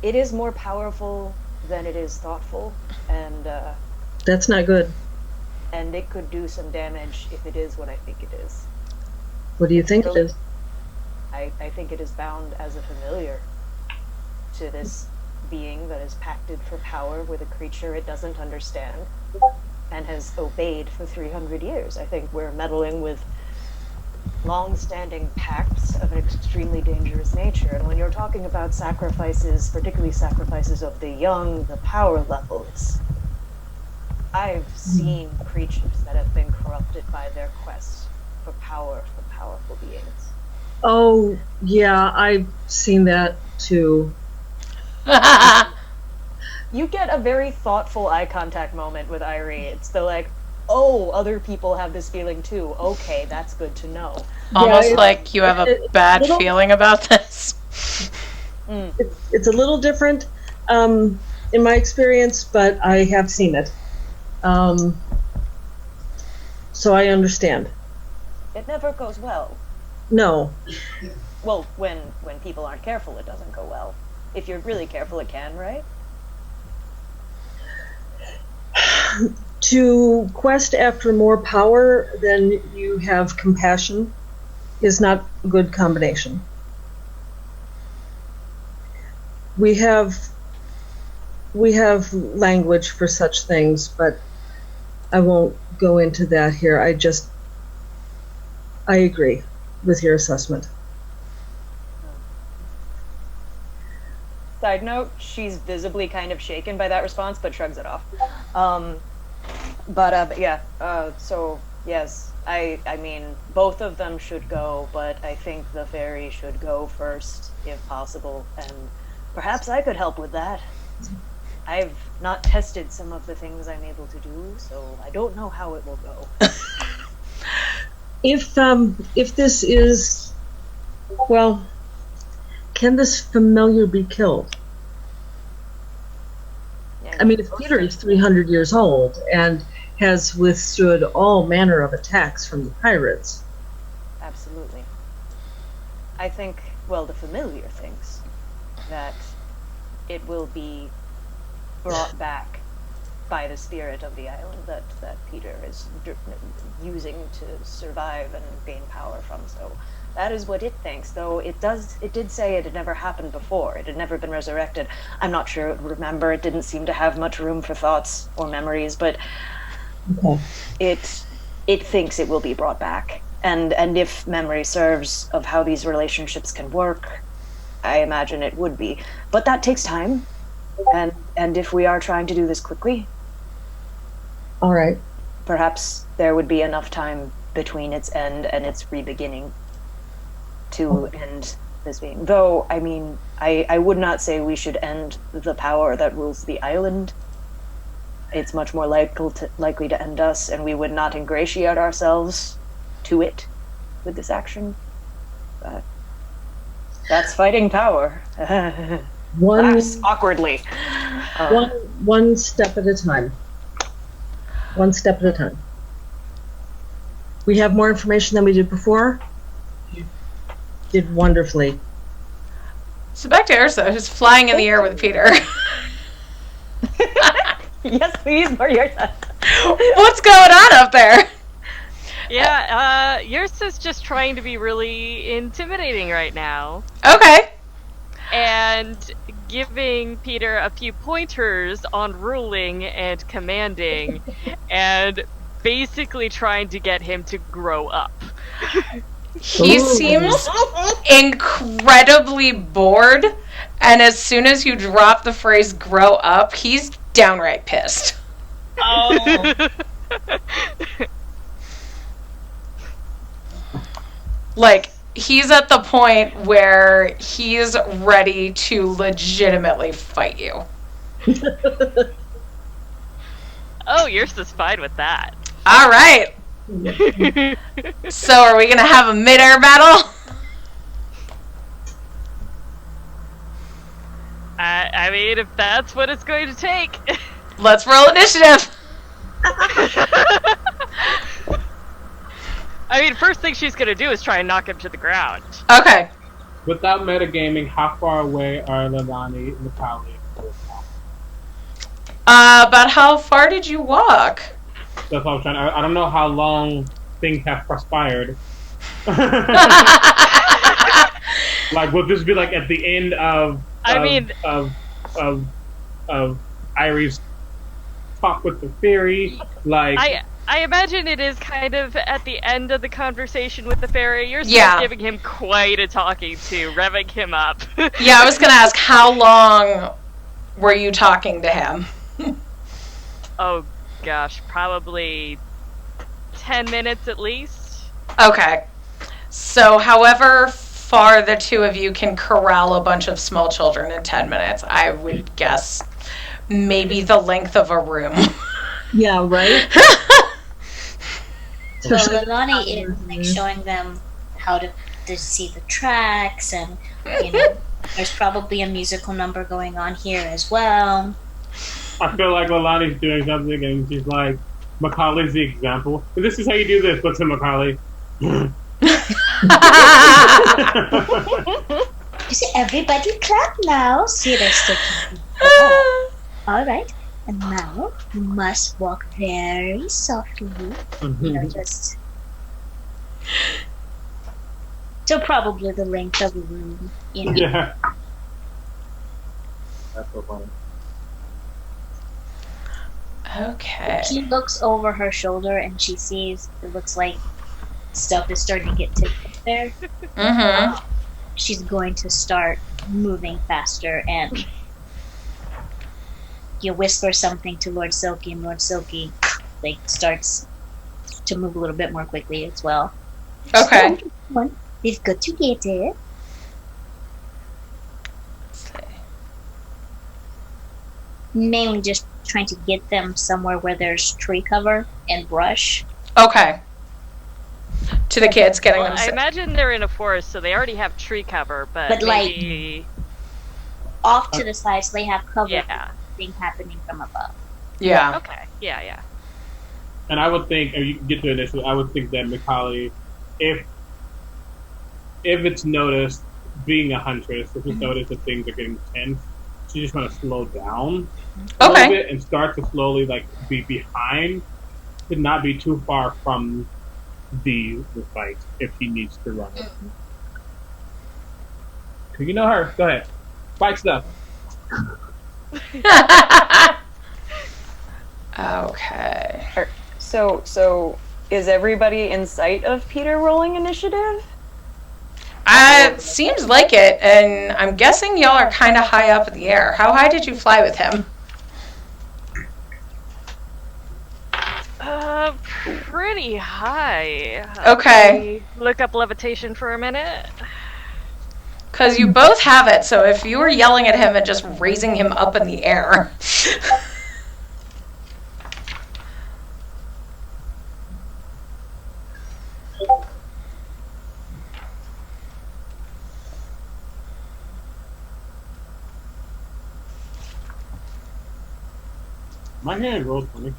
It is more powerful than it is thoughtful, and That's not good. and it could do some damage if it is what I think it is. What do you think it is? I think it is bound as a familiar to this being that is pacted for power with a creature it doesn't understand and has obeyed for 300 years. I think we're meddling with long-standing pacts of an extremely dangerous nature. And when you're talking about sacrifices, particularly sacrifices of the young, the power levels, I've seen creatures that have been corrupted by their quest for power, for powerful beings. Oh, yeah, I've seen that too. You get a very thoughtful eye contact moment with Irie. It's the like, oh, other people have this feeling too. Okay, that's good to know. Almost Yeah, like you have a bad little- feeling about this. It's a little different in my experience, but I have seen it. So I understand. It never goes well. No. Well, when people aren't careful, it doesn't go well. If you're really careful, it can, right? To quest after more power than you have compassion is not a good combination. We have language for such things, but I won't go into that here. I agree with your assessment. Side note, she's visibly kind of shaken by that response, but shrugs it off. But yeah, so yes, I mean, both of them should go, but I think the fairy should go first, if possible, and perhaps I could help with that. I've not tested some of the things I'm able to do, so I don't know how it will go. If this is, well, can this familiar be killed? Yeah, I mean, if Peter is 300 years old and has withstood all manner of attacks from the pirates. Absolutely. I think, well, the familiar thinks that it will be brought back by the spirit of the island that Peter is using to survive and gain power from. So that is what it thinks, though it did say it had never happened before. It had never been resurrected. I'm not sure it would remember. It didn't seem to have much room for thoughts or memories, but Okay. it thinks it will be brought back. And if memory serves of how these relationships can work, I imagine it would be. But that takes time. And if we are trying to do this quickly, All right. perhaps there would be enough time between its end and its re-beginning to end this being. Though, I mean, I would not say we should end the power that rules the island. It's much more likely to end us, and we would not ingratiate ourselves to it with this action. But that's fighting power. One Awkwardly. one step at a time. One step at a time. We have more information than we did before. did wonderfully. So back to Ursa, who's flying in the air with Peter. Yes, please, Margarita. What's going on up there? Yeah, Yursa's just trying to be really intimidating right now. Okay. And giving Peter a few pointers on ruling and commanding, and basically trying to get him to grow up. He Ooh. seems incredibly bored, and as soon as you drop the phrase grow up, he's downright pissed. Oh. Like, he's at the point where he's ready to legitimately fight you. Oh, Yursa's fine with that. All right. So are we going to have a mid-air battle? I mean, if that's what it's going to take. Let's roll initiative. I mean, first thing she's gonna do is try and knock him to the ground. Okay. Without metagaming, how far away are Leilani and Macaulay? About how far did you walk? That's what I'm trying. I don't know how long things have transpired. Like, would this be like at the end of Irie's talk with the fairy? Like, I imagine it is kind of at the end of the conversation with the fairy. You're still Yeah. giving him quite a talking to, revving him up. Yeah, I was going to ask, how long were you talking to him? Oh gosh, probably 10 minutes at least. Okay. So however far the two of you can corral a bunch of small children in 10 minutes, I would guess maybe the length of a room. Yeah, right? So Leilani is like showing them how to see the tracks, and you know, there's probably a musical number going on here as well. I feel like Leilani's doing something, and she's like, Macaulay's the example. And this is how you do this. Looks at Macaulay. You see, everybody clap now. See, they're still clapping. All right, and now you must walk very softly. You know, just so probably the length of a room. You know. Yeah. That's so funny. Okay. She looks over her shoulder and she sees it looks like stuff is starting to get tipped up there. Mm-hmm. She's going to start moving faster, and you whisper something to Lord Silky, and Lord Silky like starts to move a little bit more quickly as well. Okay. We've got to get it. Mainly just trying to get them somewhere where there's tree cover and brush. Okay. To the kids, getting Well, them. I imagine they're in a forest, so they already have tree cover, but like, maybe... Off to the sides, they have cover. Yeah. Thing happening from above. Yeah. Okay. Yeah. And I would think, if you get to initially, I would think that Macaulay, if it's noticed, being a huntress, if it's noticed that things are getting tense, she's just going to slow down a little bit and start to slowly like be behind, to not be too far from the fight if he needs to run. You know her. Go ahead. Fight stuff. Okay. So is everybody in sight of Peter rolling initiative? It seems like it, and I'm guessing y'all are kind of high up in the air. How high did you fly with him? Pretty high. Okay. Look up levitation for a minute. Because you both have it, so if you were yelling at him and just raising him up in the air. My hand rolls funny.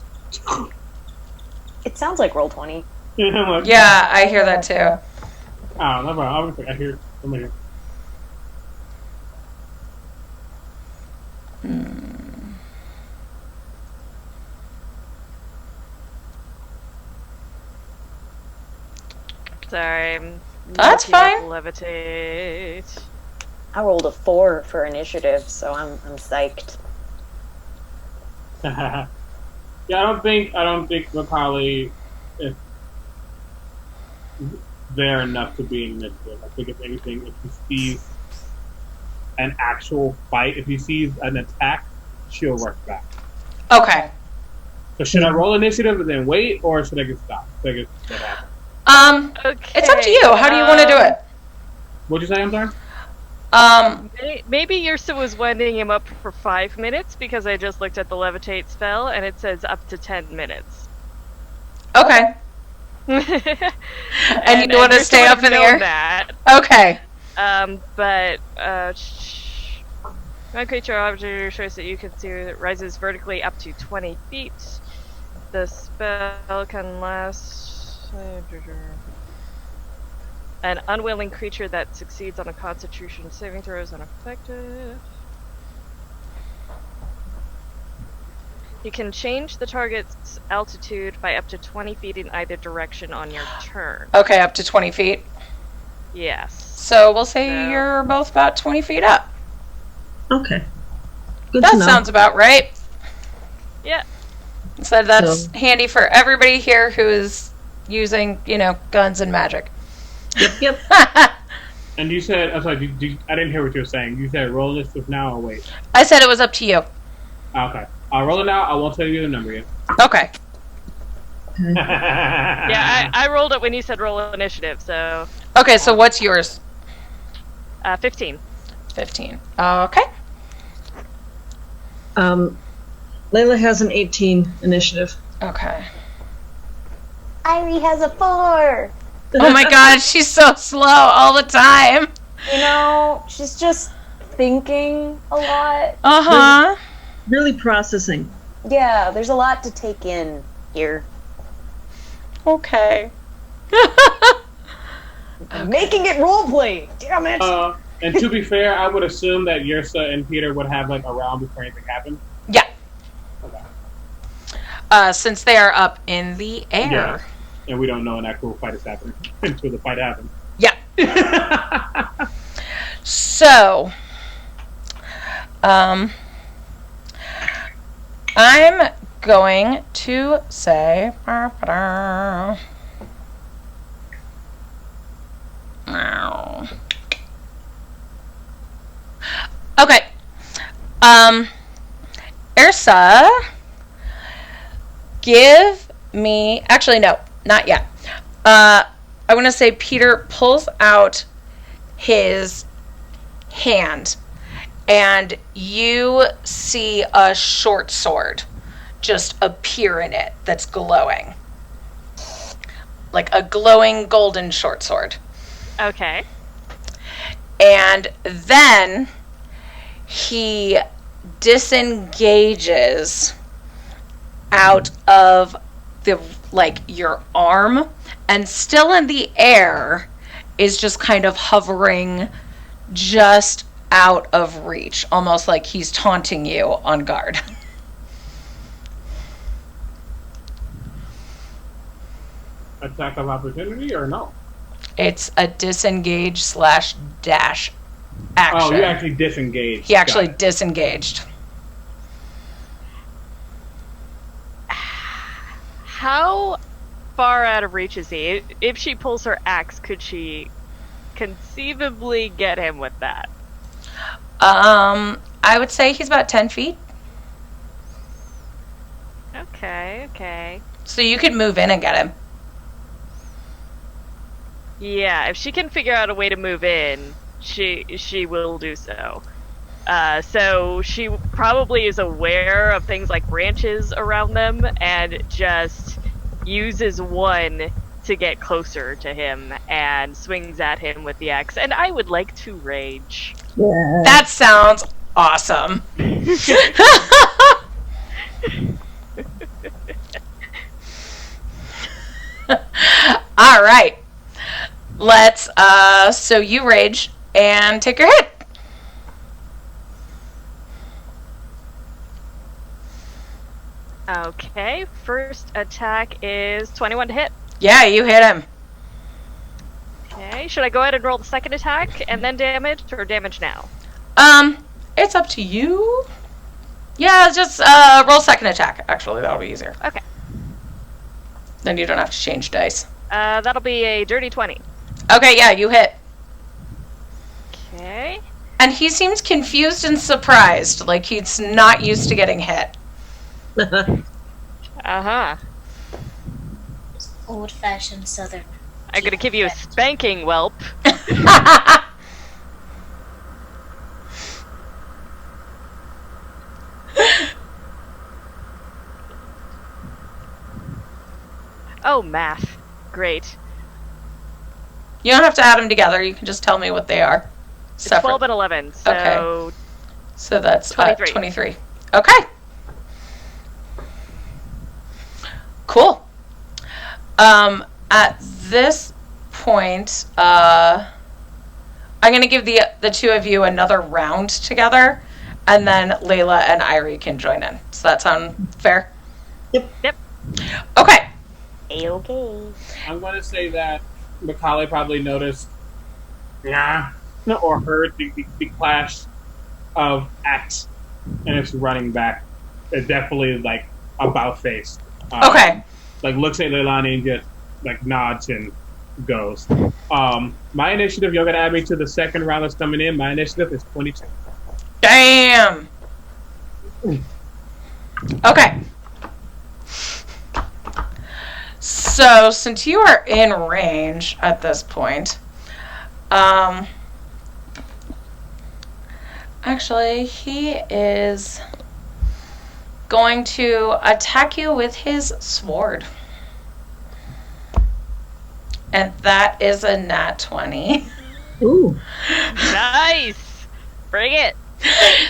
It sounds like roll 20. I'm like, Yeah, I hear that too. oh, never mind. I hear Come here. Sorry, I'm That's looking up fine. Levitate. I rolled a 4 for initiative, so I'm psyched. Yeah, I don't think Macaulay is there enough to be in initiative. I think if anything, if he sees an actual fight, if he sees an attack, she'll rush back. Okay. So should I roll initiative and then wait, or should I get stopped? Should I get what happens? Okay. It's up to you. How do you want to do it? What'd you say? I'm sorry. Maybe Yursa was winding him up for 5 minutes because I just looked at the levitate spell and it says up to 10 minutes. Okay. and you want to Yursa stay would up have in the known air? That. Okay. But one creature or object of your choice that you can see that rises vertically up to 20 feet. The spell can last. An unwilling creature that succeeds on a Constitution saving throw is unaffected. You can change the target's altitude by up to 20 feet in either direction on your turn. Okay, up to 20 feet. Yes. So we'll say So- you're both about 20 feet up. Okay. Good That to know. sounds about right. Yeah. So that's So- handy for everybody here who is using, guns and magic. Yep. And you said, I'm sorry, I didn't hear what you were saying. You said roll initiative now or wait? I said it was up to you. Okay. I'll roll it now. I won't tell you the number yet. Okay. Yeah, I rolled it when you said roll initiative, so Okay, so what's yours? 15. 15. Okay. Layla has an 18 initiative. Okay. Irie has a 4! Oh my god, she's so slow all the time. She's just thinking a lot. Uh-huh. Really processing. Yeah, there's a lot to take in here. Okay. I'm making it roleplay! Damn it! And to be fair, I would assume that Yursa and Peter would have like a round before anything happened. Yeah. Okay. Since they are up in the air. Yeah. And we don't know an actual fight is happening until the fight happens. Yeah. So, I'm going to say. Okay. Ursa, give me. Actually, no, not yet. I want to say Peter pulls out his hand, and you see a short sword just appear in it that's glowing. Like a glowing golden short sword. Okay. And then he disengages out of your arm, and still in the air is just kind of hovering just out of reach, almost like he's taunting you on guard. Attack of opportunity or no? It's a disengage / dash action. Oh, you actually disengaged. He actually Got it. disengaged. How far out of reach is he? If she pulls her axe, could she conceivably get him with that? I would say he's about 10 feet. Okay. So you could move in and get him. Yeah, if she can figure out a way to move in, she will do so. So she probably is aware of things like branches around them and just uses one to get closer to him and swings at him with the axe. And I would like to rage. Yeah. That sounds awesome. All right. let's, so you rage and take your hit. Okay, first attack is 21 to hit. Yeah, you hit him. Okay, should I go ahead and roll the second attack and then damage, or damage now? It's up to you. Yeah, just, roll second attack. Actually, that'll be easier. Okay. Then you don't have to change dice. That'll be a dirty 20. Okay, yeah, you hit. Okay. And he seems confused and surprised, like he's not used to getting hit. Uh-huh. Old fashioned southern. I'm gonna give you a spanking, whelp. Oh, math. Great. You don't have to add them together. You can just tell me what they are. It's Separate. 12 and 11, so... Okay. So that's 23. 23. Okay. Cool. At this point, I'm going to give the two of you another round together, and then Layla and Irie can join in. Does that sound fair? Yep. Okay. A-okay. I'm going to say that Macaulay probably noticed, or heard the clash of acts, and it's running back. It's definitely like about face. Okay. Like looks at Leilani and just like nods and goes. My initiative, you're gonna add me to the second round that's coming in. My initiative is 22. Damn. Okay. So, since you are in range at this point, actually, he is going to attack you with his sword. And that is a nat 20. Ooh. Nice! Bring it!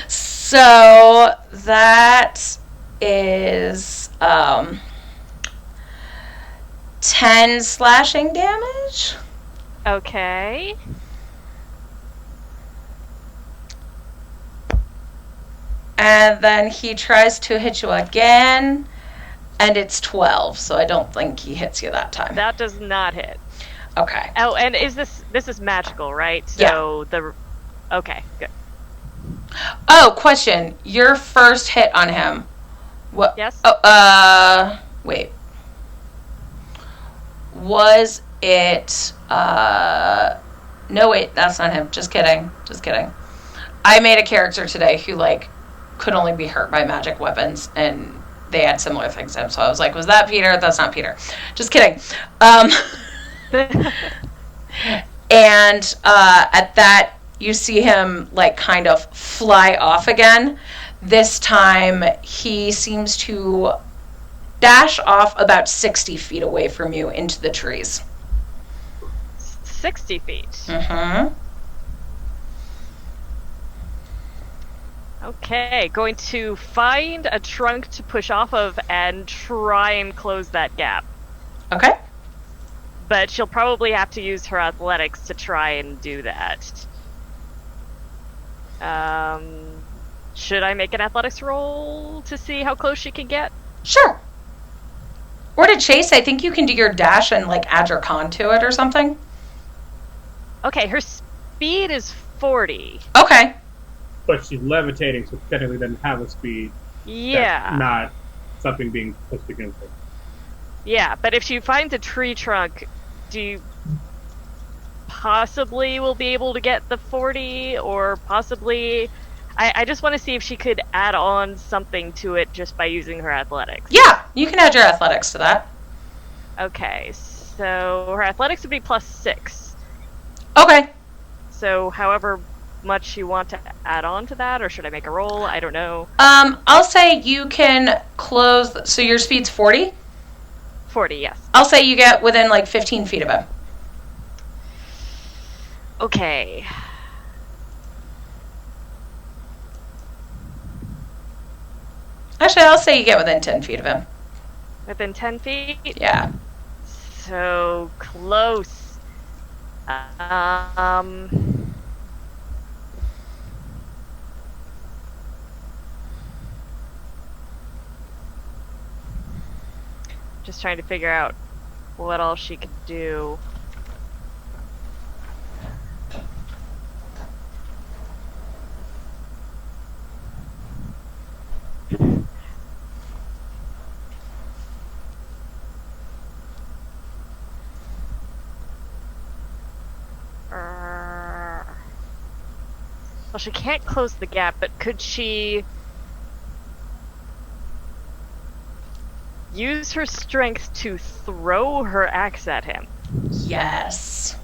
So, that is 10 slashing damage. Okay. And then he tries to hit you again, and it's 12, so I don't think he hits you that time. That does not hit. Okay. Oh, and this is magical, right? So okay, good. Oh, question. Your first hit on him. What? Yes? Oh, wait. Was it, no, wait, that's not him. Just kidding. I made a character today who, like, could only be hurt by magic weapons, and they had similar things to him. So I was like, was that Peter? That's not Peter. Just kidding. And at that, you see him, like, kind of fly off again. This time, he seems to dash off about 60 feet away from you into the trees. 60 feet. Mm-hmm. Okay, going to find a trunk to push off of and try and close that gap. Okay. But she'll probably have to use her athletics to try and do that. Should I make an athletics roll to see how close she can get? Sure. Or to chase, I think you can do your dash and, like, add your con to it or something. Okay, her speed is 40. Okay. But she's levitating, so technically doesn't have a speed. Yeah. That's not something being pushed against her. Yeah, but if she finds a tree trunk, do you possibly will be able to get the 40, or possibly... I just want to see if she could add on something to it just by using her athletics. Yeah, you can add your athletics to that. Okay, so her athletics would be +6. Okay. So however much you want to add on to that, or should I make a roll? I don't know. I'll say you can close, so your speed's 40? 40, yes. I'll say you get within, like, 15 feet of him. Okay. Actually, I'll say you get within 10 feet of him. Within 10 feet? Yeah. So close. Um. Just trying to figure out what all she could do. Well, she can't close the gap, but could she use her strength to throw her axe at him? Yes.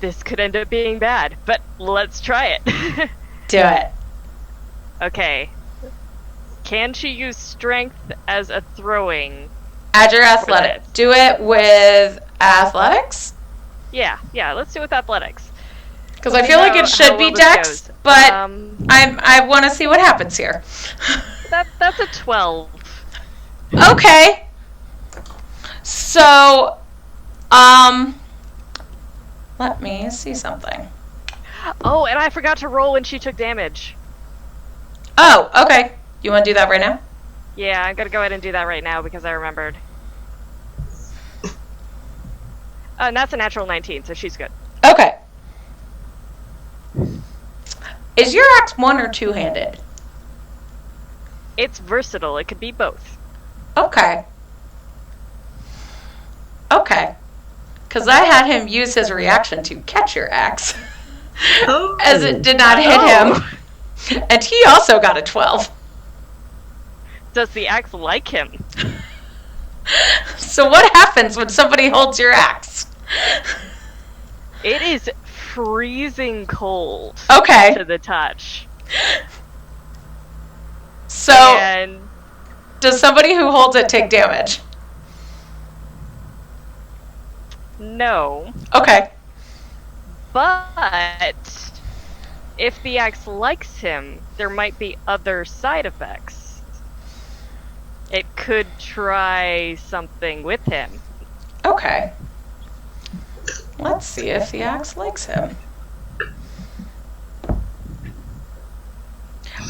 This could end up being bad, but let's try it. Do it. Okay. Can she use strength as a throwing? Add your athletic. Do it with athletics. Yeah, let's do it with athletics. Because I feel like it should be dex, but I want to see what happens here. That's a 12. Okay. So, let me see something. Oh, and I forgot to roll when she took damage. Oh, okay. You want to do that right now? Yeah, I'm gonna go ahead and do that right now because I remembered. And that's a natural 19, so she's good. Okay. Is your axe one or two-handed? It's versatile. It could be both. Okay. Okay. Because I had him use his reaction to catch your axe, as it did not hit him. And he also got a 12. Does the axe like him? So what happens when somebody holds your axe? It is freezing cold Okay. to the touch. So, And does somebody who holds it take damage? no, Okay. but if the axe likes him, there might be other side effects. It could try something with him. Okay. Let's see if the axe likes him.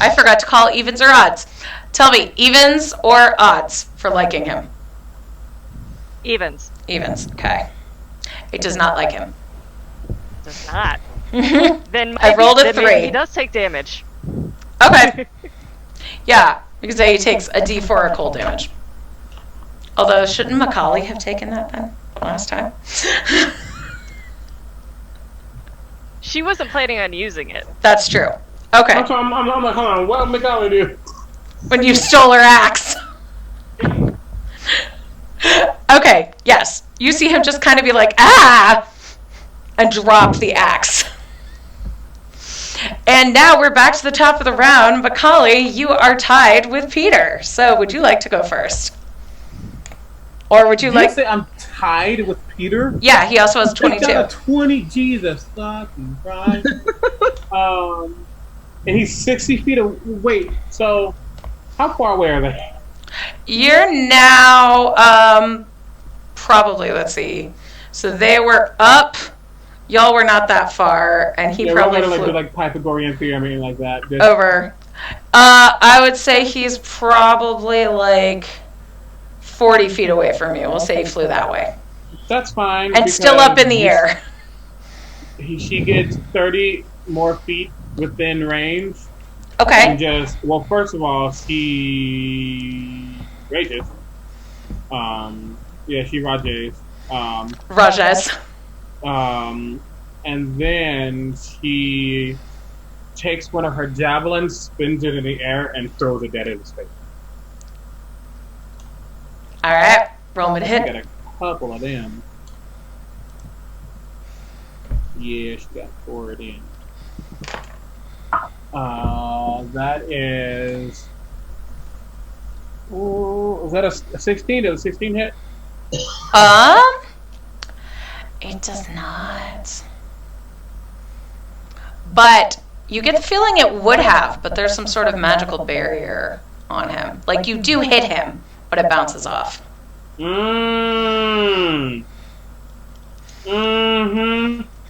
I forgot to call evens or odds. Tell me, evens or odds for liking him? Evens. Evens, okay. It does not like him. Does not. Okay. Then I rolled a then 3. He does take damage. Yeah, because he takes a d4 of cold damage. Although, shouldn't Macaulay have taken that then last time? She wasn't planning on using it. That's true. Okay. I'm like, hold on, what did McCullough do? When you stole her axe. Okay, yes. You see him just kind of be like, ah! And drop the axe. And now we're back to the top of the round. Macaulay, you are tied with Peter. So would you like to go first? Or would you like... say I'm tied with Peter? Yeah, he also has 22. He got a 20, Jesus fucking Christ. And he's 60 feet away. Wait, so how far away are they? You're now, probably, let's see. So they were up. Y'all were not that far, and he probably we're flew do like Pythagorean theorem or anything like that. Just over. I would say he's probably like 40 feet away from you. We'll say he flew that way. That's fine. And still up in the air. She gets 30 more feet within range. Okay. And just, well, first of all, she rages. Yeah, she rages. Rajas. And then she takes one of her javelins, spins it in the air, and throws it dead in his face. All right. Roll me to Got hit. a couple of them. Yeah, she got 4 in. That is. Ooh, is that a 16? Does a 16 hit? It does not. But you get the feeling it would have, but there's some sort of magical barrier on him. Like you do hit him, but it bounces off. Mm-hmm.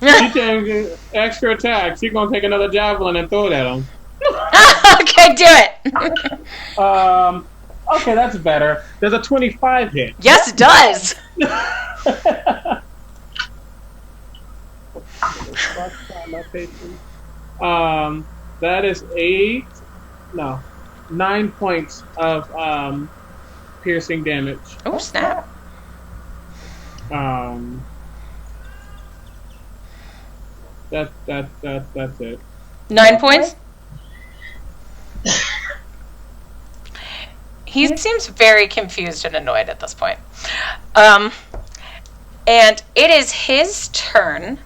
She taking extra attack. She gonna take another javelin and throw it at him. Okay, do it. Okay, that's better. There's a 25 hit. Yes, it does. That is 9 points of piercing damage. Oh, snap. That's it. 9 points? He seems very confused and annoyed at this point. And it is his turn.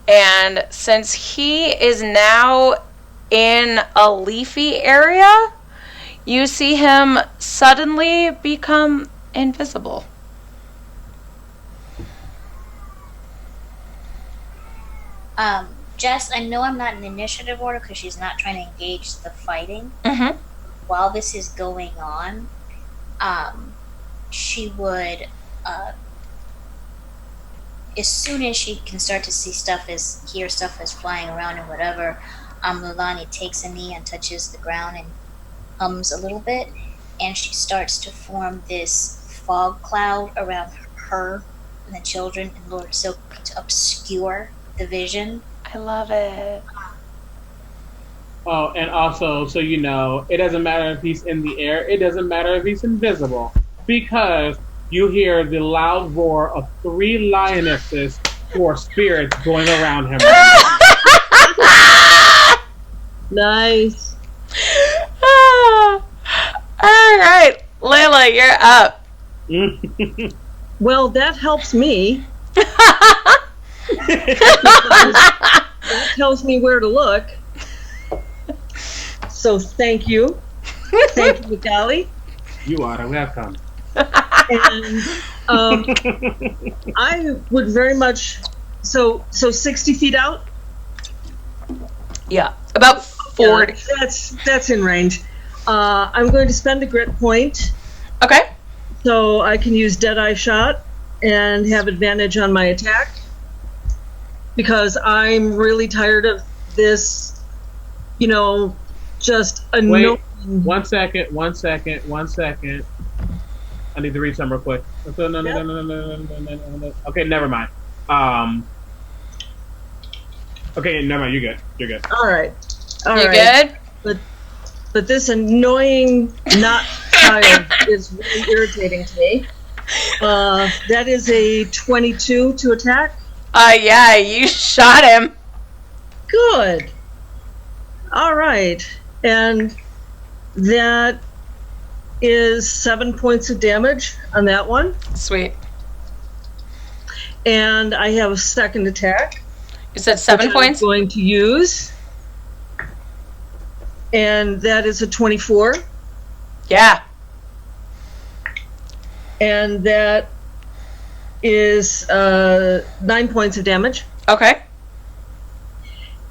And since he is now in a leafy area, you see him suddenly become invisible. Jess, I know I'm not in initiative order because she's not trying to engage the fighting. Mm-hmm. While this is going on, she would, as soon as she can start to hear stuff is flying around and whatever, Lilani takes a knee and touches the ground and hums a little bit, and she starts to form this fog cloud around her and the children in order to obscure the vision. I love it. Oh, and also, so you know, it doesn't matter if he's in the air. It doesn't matter if he's invisible. Because you hear the loud roar of 3 lionesses or spirits going around him. Nice. All right, Layla, you're up. Well, that helps me. That tells me where to look. So thank you. Thank you, Golly. You are welcome. And I would very much... So 60 feet out? Yeah, about 40. Yeah, that's in range. I'm going to spend a grit point. Okay. So I can use Deadeye Shot and have advantage on my attack. Because I'm really tired of this, just annoying... Wait, one second. I need to read something real quick. No. Okay, never mind. Okay, never mind. You're good. All right. You good? But this annoying not child is really irritating to me. That is a 22 to attack. Yeah, you shot him. Good. All right. And that is 7 points of damage on that one. Sweet. And I have a second attack. You said 7 points? I'm going to use. And that is a 24. Yeah. And that is 9 points of damage. Okay.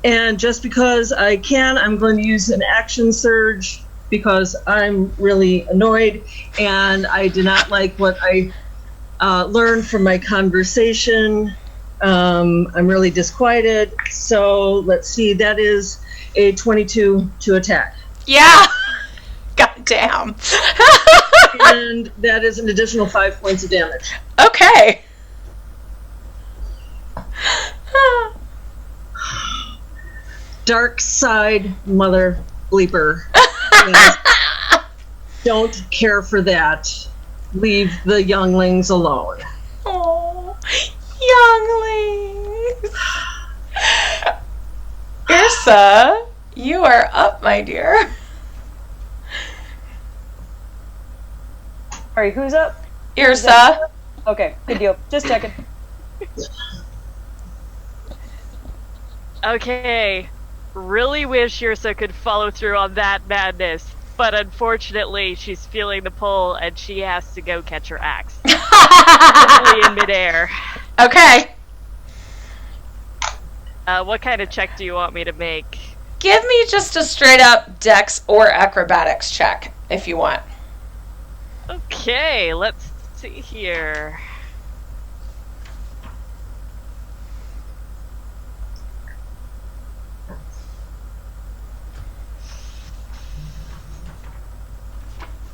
And just because I can, I'm going to use an action surge because I'm really annoyed and I do not like what I learned from my conversation. I'm really disquieted. So let's see, that is a 22 to attack. Yeah. God damn. And that is an additional 5 points of damage. Okay. Dark side mother bleeper. Don't care for that. Leave the younglings alone. Oh, younglings. Ursa, you are up, my dear. Sorry, who's up? Ursa. Okay, good deal. Just checking. Okay. Really wish Ursa could follow through on that madness, but unfortunately she's feeling the pull and she has to go catch her axe. Hopefully in midair. Okay. What kind of check do you want me to make? Give me just a straight up dex or acrobatics check if you want. Okay, let's see here.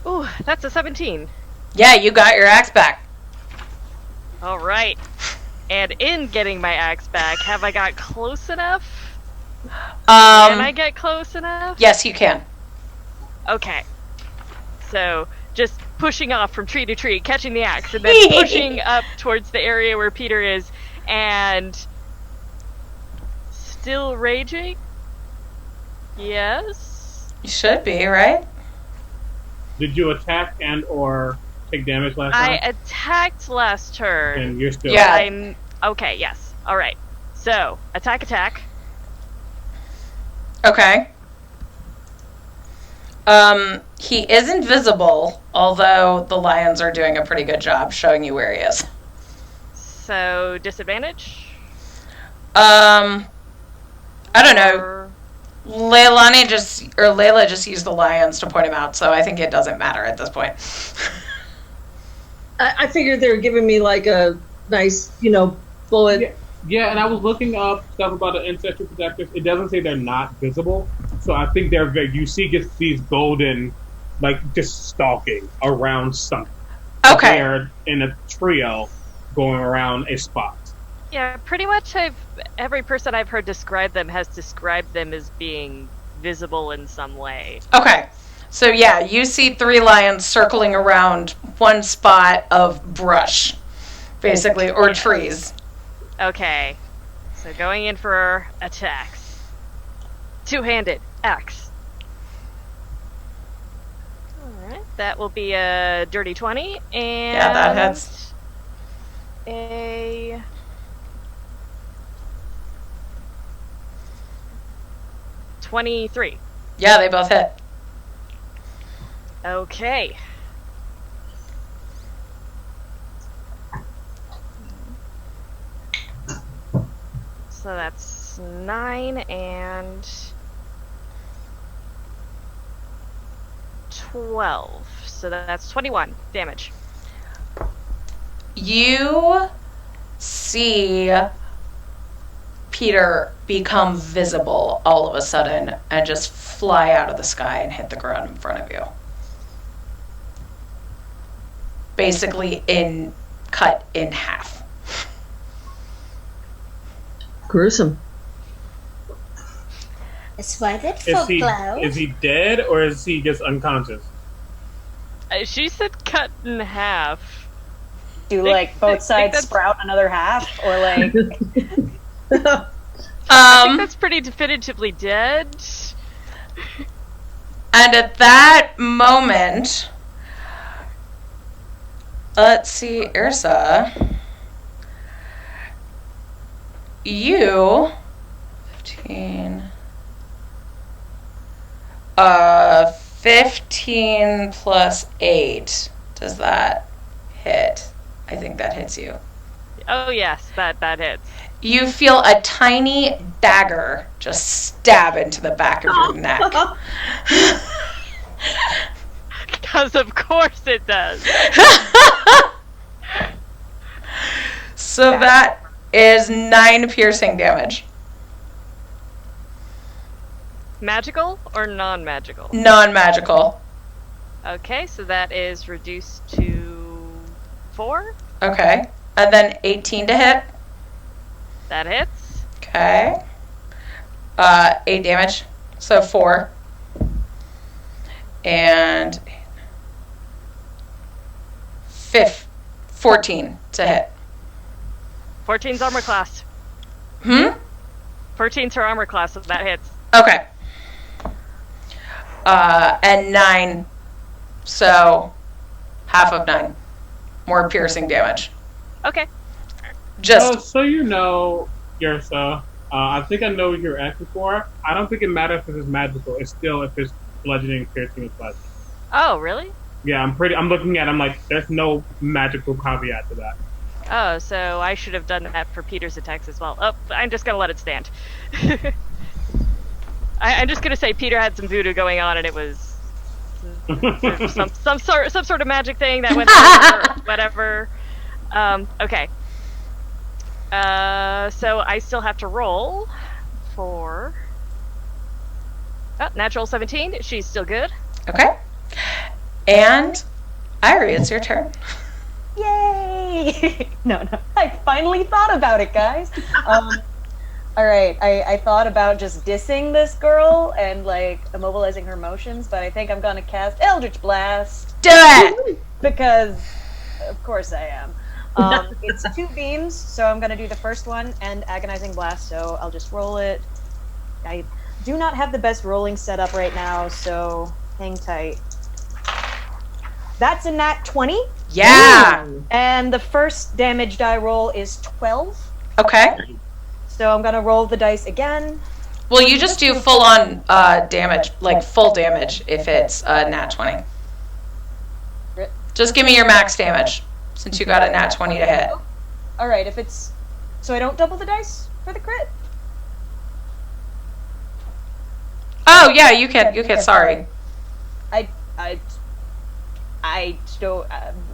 Ooh, that's a 17. Yeah, you got your axe back. All right. And in getting my axe back, have I got close enough? Can I get close enough? Yes, you can. Okay. So, just pushing off from tree to tree, catching the axe, and then pushing up towards the area where Peter is, and still raging? Yes? You should be, right? Did you attack and or take damage last I time? attacked last turn. And you're still... Yeah. I'm... Okay, yes. Alright. So, attack. Okay. He is invisible, although the lions are doing a pretty good job showing you where he is. So, disadvantage? I don't know. Or- Layla just used the lions to point him out, so I think it doesn't matter at this point. I figured they were giving me like a nice, bullet. Yeah, and I was looking up stuff about the ancestral protectors. It doesn't say they're not visible, so I think they're very. You see, just these golden, just stalking around something. Okay. They're in a trio going around a spot. Yeah, pretty much every person I've heard describe them has described them as being visible in some way. Okay. So yeah, you see 3 lions circling around one spot of brush, basically, or trees. Okay. So going in for attacks. Two-handed axe. Alright, that will be a dirty 20, and Yeah, that hits. a 23. Yeah, they both hit. Okay. So that's 9 and 12. So that's 21 damage. You see Peter become visible all of a sudden and just fly out of the sky and hit the ground in front of you. Basically cut in half. Gruesome. That's why that Is folk he cloud. is he dead or is he just unconscious? She said cut in half. Do Think- both think sides that's- sprout another half, or I think that's pretty definitively dead. And at that moment, let's see, Ursa, you 15 plus 8. Does that hit? I think that hits you. Oh yes, that hits. You feel a tiny dagger just stab into the back of your neck. Because of course it does. So that is 9 piercing damage. Magical or non-magical? Non-magical. Okay, so that is reduced to 4. Okay. And then 18 to hit. That hits. Okay. 8 damage. So 4. And 14 to hit. 14's armor class. 14's her armor class, so that hits. Okay. And 9. So half of 9. More piercing damage. Okay. Just So Yersa, I think I know what you're asking for. I don't think it matters if it's magical. It's still if it's bludgeoning, piercing, and slashing. Oh, really? Yeah, I'm looking at it, I'm like, there's no magical caveat to that. Oh, so I should have done that for Peter's attacks as well. Oh, I'm just gonna let it stand. I'm just gonna say Peter had some voodoo going on and it was some sort of magic thing that went through or whatever. Okay. So I still have to roll for natural 17. She's still good. Okay. And Irie, it's your turn. Yay! No, I finally thought about it, guys. All right, I thought about just dissing this girl and like immobilizing her motions, but I think I'm gonna cast Eldritch Blast Do it! because, of course, I am. It's 2 beams, so I'm gonna do the first one and Agonizing Blast. So I'll just roll it. I do not have the best rolling setup right now, so hang tight. That's a nat 20, Yeah. and the first damage die roll is 12. Okay. So I'm gonna roll the dice again. Well, you just do full on damage, like full damage if it's nat 20. Just give me your max damage since you got a nat 20 to hit. All right, if it's so I don't double the dice for the crit. Oh yeah, you can. Sorry. I don't.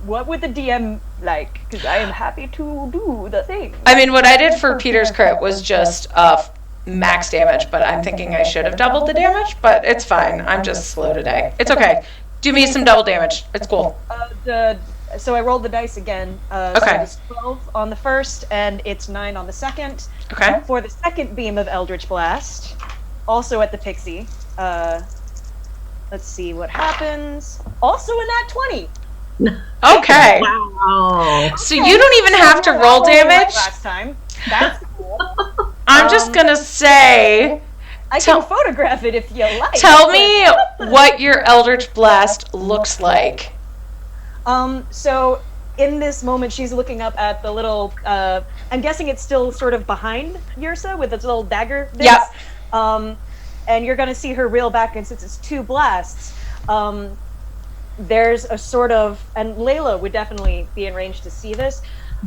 What would the DM like? Because I am happy to do the thing. I mean, what I did for Peter's crit was just max damage, but I'm thinking I should have doubled the damage, but it's fine. I'm just slow today. It's okay. Do me some double damage. It's cool. So I rolled the dice again. Okay. So it's 12 on the first, and it's 9 on the second. Okay. For the second beam of Eldritch Blast, also at the pixie. Let's see what happens. Also a nat 20. Okay. Wow. So you don't even have to roll damage. Last time. That's cool. I'm just gonna say, I can photograph it if you like. tell me what your Eldritch Blast looks like. So in this moment, she's looking up at the little. I'm guessing it's still sort of behind Yrsa with its little dagger. Bits. Yep. And you're gonna see her reel back, and since it's 2 blasts, there's a sort of, and Layla would definitely be in range to see this.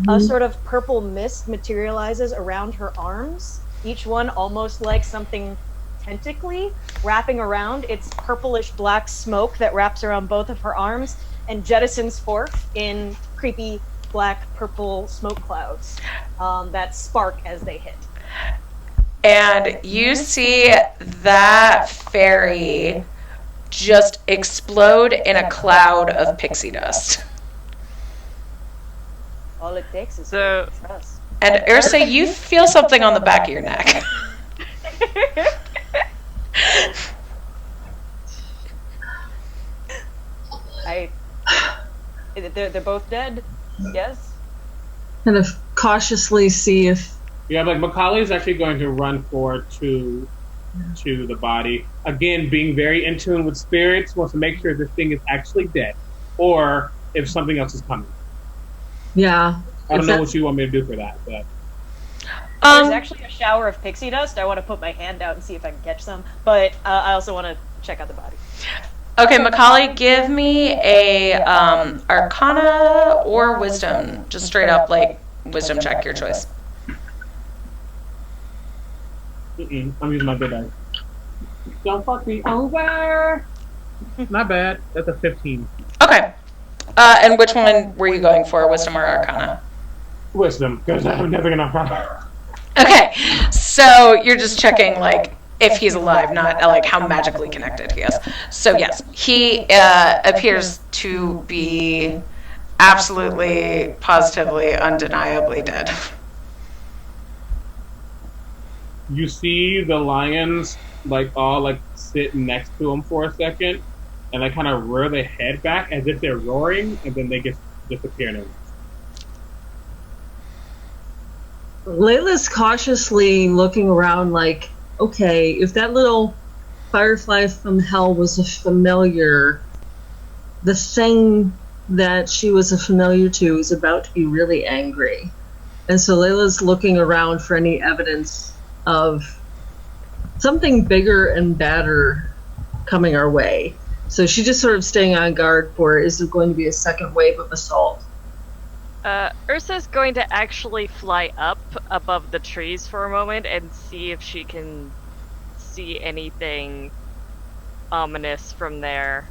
A sort of purple mist materializes around her arms, each one almost like something tentacly wrapping around. It's purplish black smoke that wraps around both of her arms and jettisons forth in creepy black purple smoke clouds that spark as they hit. And you see that fairy just explode in a cloud of pixie dust. All it takes is So- trust. And Yrsa, you feel something on the back of your neck. They're both dead. Yes. Kind of cautiously see if Yeah, like Macaulay's actually going to run forward to the body. Again, being very in tune with spirits, wants to make sure this thing is actually dead, or if something else is coming. yeah. I don't If know that- what you want me to do for that, but There's actually a shower of pixie dust. I want to put my hand out and see if I can catch some, but I also want to check out the body. Okay, Macaulay, give me a Arcana or Wisdom. Just straight up, like, Wisdom check, your choice. I'm using my good dice. Don't fuck me over. Not bad. That's a 15. Okay. And which one were you going for, Wisdom or Arcana? Wisdom, because I'm never gonna run. Okay, so you're just checking, like, if he's alive, not, like, how magically connected he is. So, yes, he appears to be absolutely, positively, undeniably dead. You see the lions, like, all, like, sit next to him for a second, and they kind of rear their head back as if they're roaring, and then they just disappear in a Layla's cautiously looking around like, okay, if that little firefly from hell was a familiar, the thing that she was a familiar to is about to be really angry. And so Layla's looking around for any evidence of something bigger and badder coming our way. So she's just sort of staying on guard for, is there going to be a second wave of assault? Ursa's going to actually fly up above the trees for a moment and see if she can see anything ominous from there.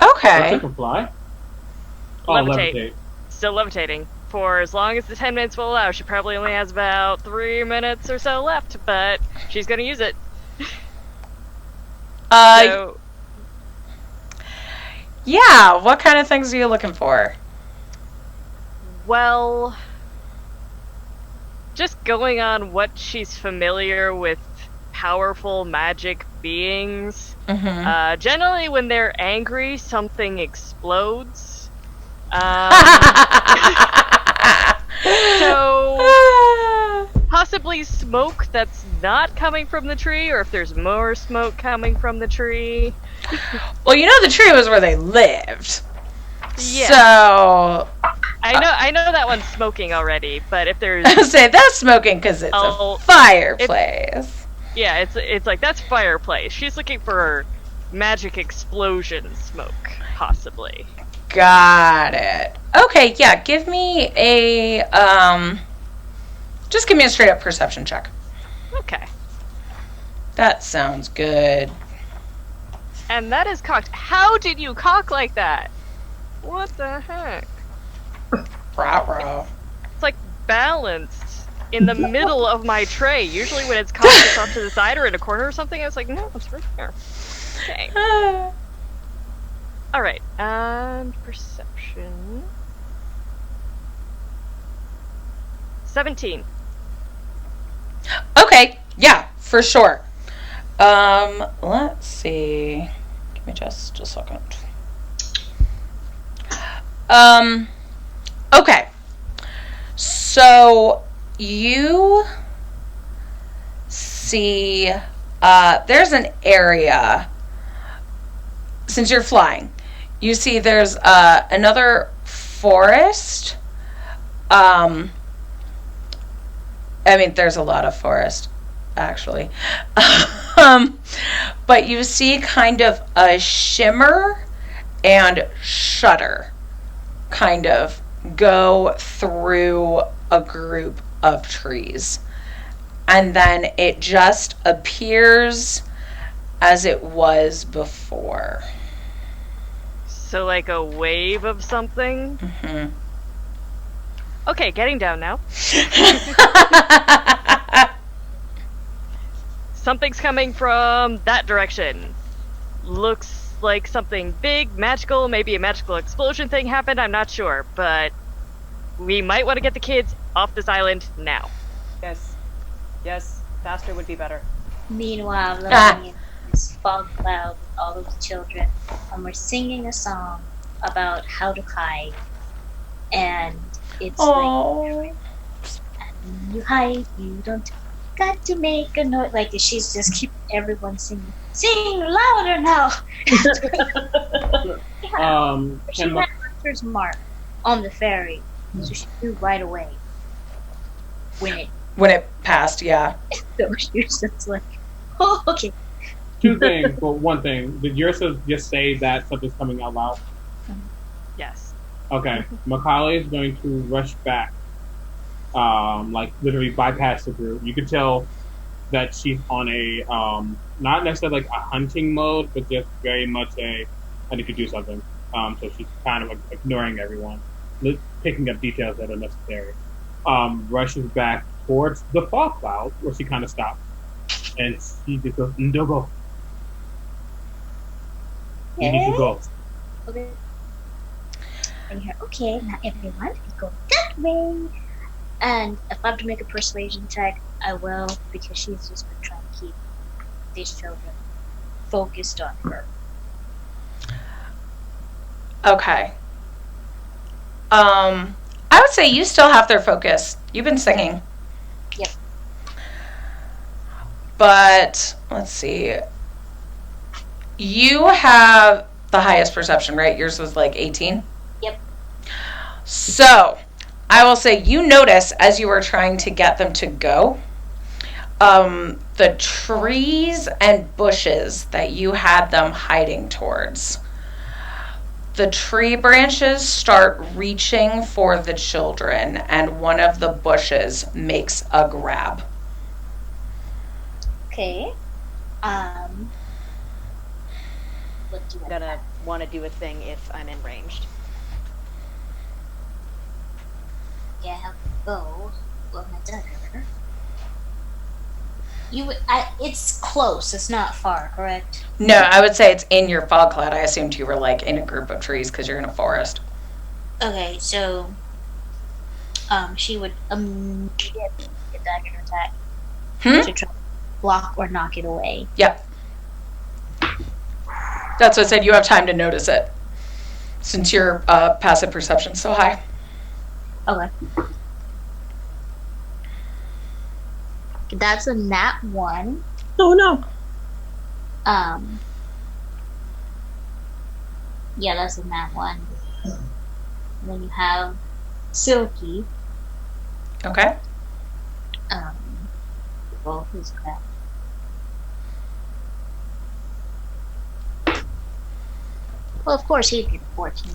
Okay. Looks like a fly. Oh, Levitate. levitate. Still levitating. For as long as the 10 minutes will allow. She probably only has about 3 minutes or so left, but she's gonna use it. So, Yeah, what kind of things are you looking for? well, just going on what she's familiar with powerful magic beings. Mm-hmm. Generally, when they're angry, something explodes. So, possibly smoke that's not coming from the tree, or if there's more smoke coming from the tree. Well, you know the tree was where they lived. Yeah. So, I know that one's smoking already, but if there's I say that's smoking because it's Oh, a fireplace. yeah, it's like that's fireplace. She's looking for magic explosion smoke, possibly. Got it. Okay, yeah, give me a, just give me a straight up perception check. Okay. That sounds good. And that is cocked. How did you cock like that? What the heck? Ruh-roh. It's like balanced in the middle of my tray. Usually when it's cocked, it's off to the side or in a corner or something. I was like, no, it's right there. Okay. Alright, and perception. 17. Okay, yeah, for sure. Let's see. Give me just a second. Okay. So you see there's an area, since you're flying, you see there's another forest. I mean, there's a lot of forest, actually. But you see kind of a shimmer and shudder kind of go through a group of trees. And then it just appears as it was before. So like a wave of something? Mm-hmm. Okay, getting down now. Something's coming from that direction. Looks like something big, magical, maybe a magical explosion thing happened, I'm not sure, but we might want to get the kids off this island now. Yes. Yes. Faster would be better. Meanwhile, living in this fog cloud with all of the children, and we're singing a song about how to hide. And it's like, and you hide, you don't got to make a noise. Like, she's just keep everyone singing. Sing louder now! She and had Hunter's mark on the ferry, so she knew right away when it passed, yeah. so she was just like, oh, okay. two things. Well, one thing. Did yours just say that something's coming out loud? Yes. Okay. Macaulay is going to rush back. Like literally bypass the group. You could tell that she's on a not necessarily like a hunting mode, but just very much I need to do something. So she's kind of ignoring everyone, picking up details that are necessary. Rushes back towards the fog cloud where she kind of stopped, and she just goes, "Ndogo, you need to go." Okay. And you're okay, now everyone can go that way. And if I have to make a persuasion check, I will, because she's just been trying to keep these children focused on her. Okay. I would say you still have their focus. You've been singing. Yep. But, let's see. You have the highest perception, right? Yours was like 18? Yep. So, I will say you notice as you were trying to get them to go, the trees and bushes that you had them hiding towards. The tree branches start reaching for the children, and one of the bushes makes a grab. Okay. What do you gonna want to do a thing if I'm in ranged. Yeah, have bow. Well, my dagger. It's close. It's not far, correct? No, I would say it's in your fog cloud. I assumed you were like in a group of trees because you're in a forest. Okay, so she would get a dagger attack to try to block or knock it away. Yep. That's what I said. You have time to notice it since your passive perception's so high. Okay. That's a nat 1. Oh no. Yeah, that's a nat 1. And then you have Silky. Okay. Well, who's that? Well, of course he'd get 14.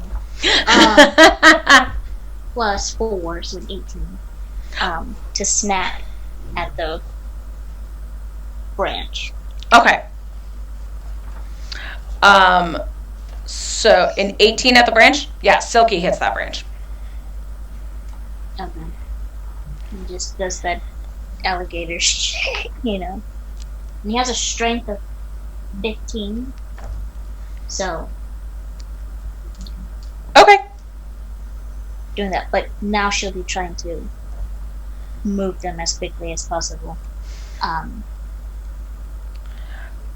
Plus 4, so 18. To snap at the branch. Okay. So in 18 at the branch? Yeah, Silky hits that branch. Okay. He just does that alligator shit, you know. And he has a strength of 15. So, Okay. doing that. But now she'll be trying to move them as quickly as possible.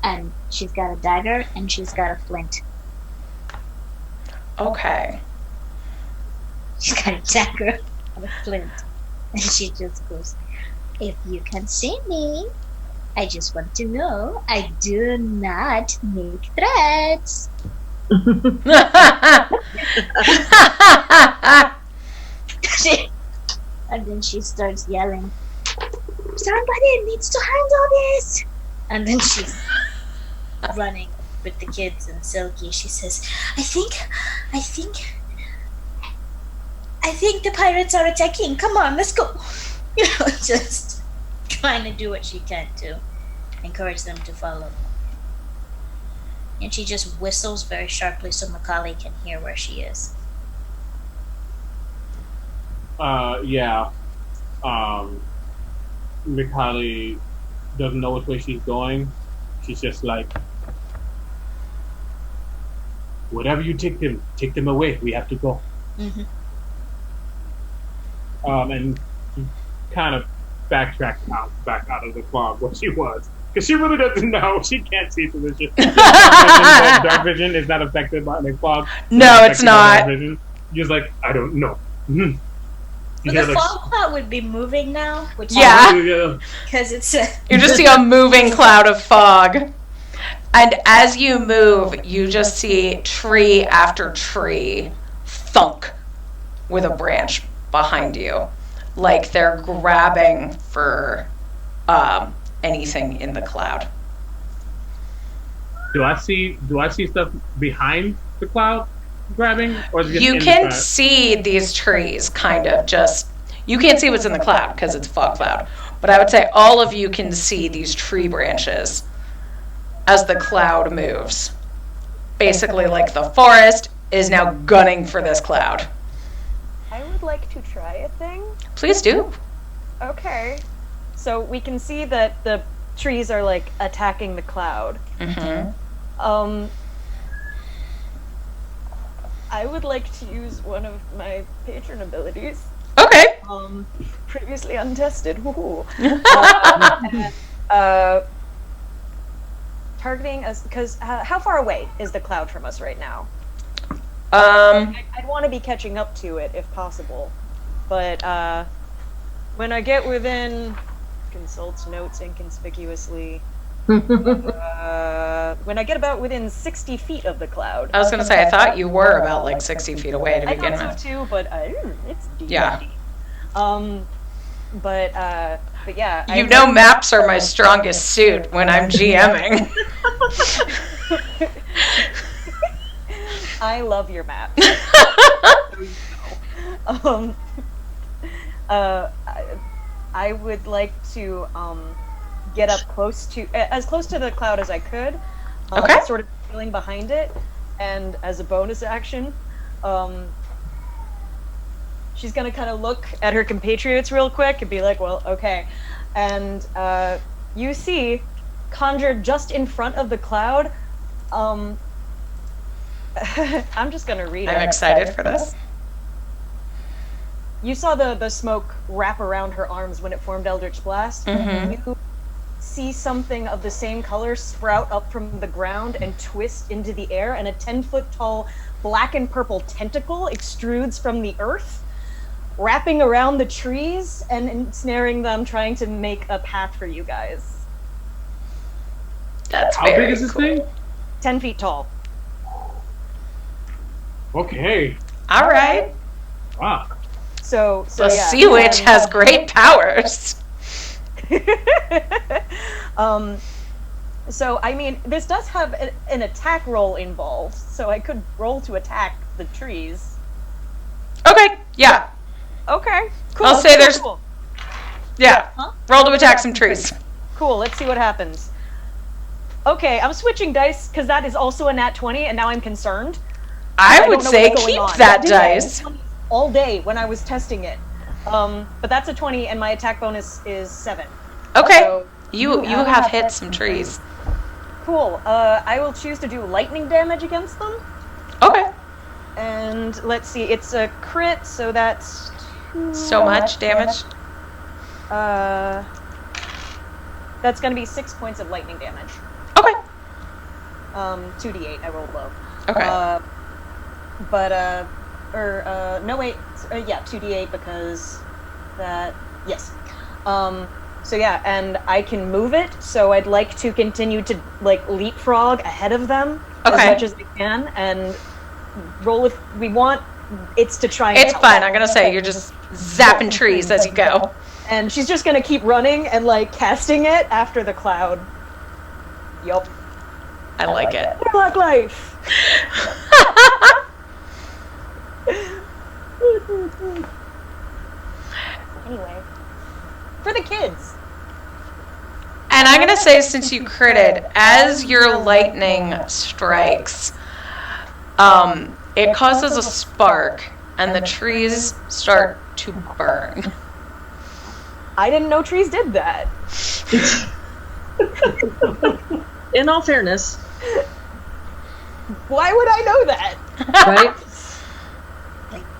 And she's got a dagger and she's got a flint. Okay. She's got a dagger and a flint. And she just goes, if you can see me, I just want to know I do not make threats. And then she starts yelling, somebody needs to handle this. And then she's running with the kids and Silky. She says, I think the pirates are attacking. Come on, let's go. You know, just trying to do what she can to encourage them to follow. And she just whistles very sharply so Macaulay can hear where she is. Yeah. Mikali doesn't know which way she's going. She's just like, whatever you take them away. We have to go. Mm-hmm. And she kind of backtracked back out of the fog where she was. Because she really doesn't know. She can't see through this. Dark vision is not affected by the fog. No, it's not. Just like, I don't know. Mm-hmm. But the fog cloud would be moving now, which Yeah. because it's You just see a moving cloud of fog. And as you move, you just see tree after tree thunk with a branch behind you. Like they're grabbing for anything in the cloud. Do I see stuff behind the cloud grabbing? Or is it just You in can the see these trees kind of just, you can't see what's in the cloud because it's a fog cloud. But I would say all of you can see these tree branches as the cloud moves. Basically, like the forest is now gunning for this cloud. I would like to try a thing. Please do. Okay. So we can see that the trees are like attacking the cloud. Mm-hmm. I would like to use one of my patron abilities. Okay. Previously untested. Woohoo. Targeting us, because how far away is the cloud from us right now? I'd want to be catching up to it if possible, but when I get within, consults notes inconspicuously. When I get about within 60 feet of the cloud. I was going to say, I thought you were about like 60 feet away to I begin thought with. so too, but it's deep. Yeah. But yeah. You know maps are my strongest suit when I'm GMing. I love your map. I would like to get up close to as close to the cloud as I could. Okay. Sort of feeling behind it, and as a bonus action, she's gonna kind of look at her compatriots real quick and be like, well, okay. And you see, conjured just in front of the cloud, I'm just gonna read it. I'm excited for this. You saw the smoke wrap around her arms when it formed Eldritch Blast. You see something of the same color sprout up from the ground and twist into the air, and a 10-foot tall black and purple tentacle extrudes from the earth, wrapping around the trees and ensnaring them, trying to make a path for you guys. That's How very big is this cool. thing? 10 feet tall. Okay. All right. Wow. So The yeah. sea witch has great powers. So, I mean, this does have an attack roll involved, so I could roll to attack the trees. Okay, yeah. Okay, cool. I'll say cool, there's- cool. Yeah. Huh? Roll to attack some trees. Cool, let's see what happens. Okay, I'm switching dice because that is also a nat 20, and now I'm concerned. I don't would know say what's going keep on. that I did that dice. all day when I was testing it. But that's a 20, and my attack bonus is 7. Okay. So, You have hit some trees. cool. I will choose to do lightning damage against them. Okay. And let's see, it's a crit, so that's So much damage. that's gonna be 6 points of lightning damage. Okay. 2d8. I rolled low. Okay. No wait, yeah, 2d8 because that, yes. So yeah, and I can move it, so I'd like to continue to like leapfrog ahead of them as Okay. much as I can, and roll if we want. It's to try. And It's help. fine. I'm gonna say you're just zapping trees as you go. And she's just gonna keep running and like casting it after the cloud. Yup. I like it. Black life. Anyway, for the kids. And I'm gonna say, since you critted, as your lightning strikes, it causes a spark, and the trees start to burn. I didn't know trees did that. In all fairness, Why would I know that? right?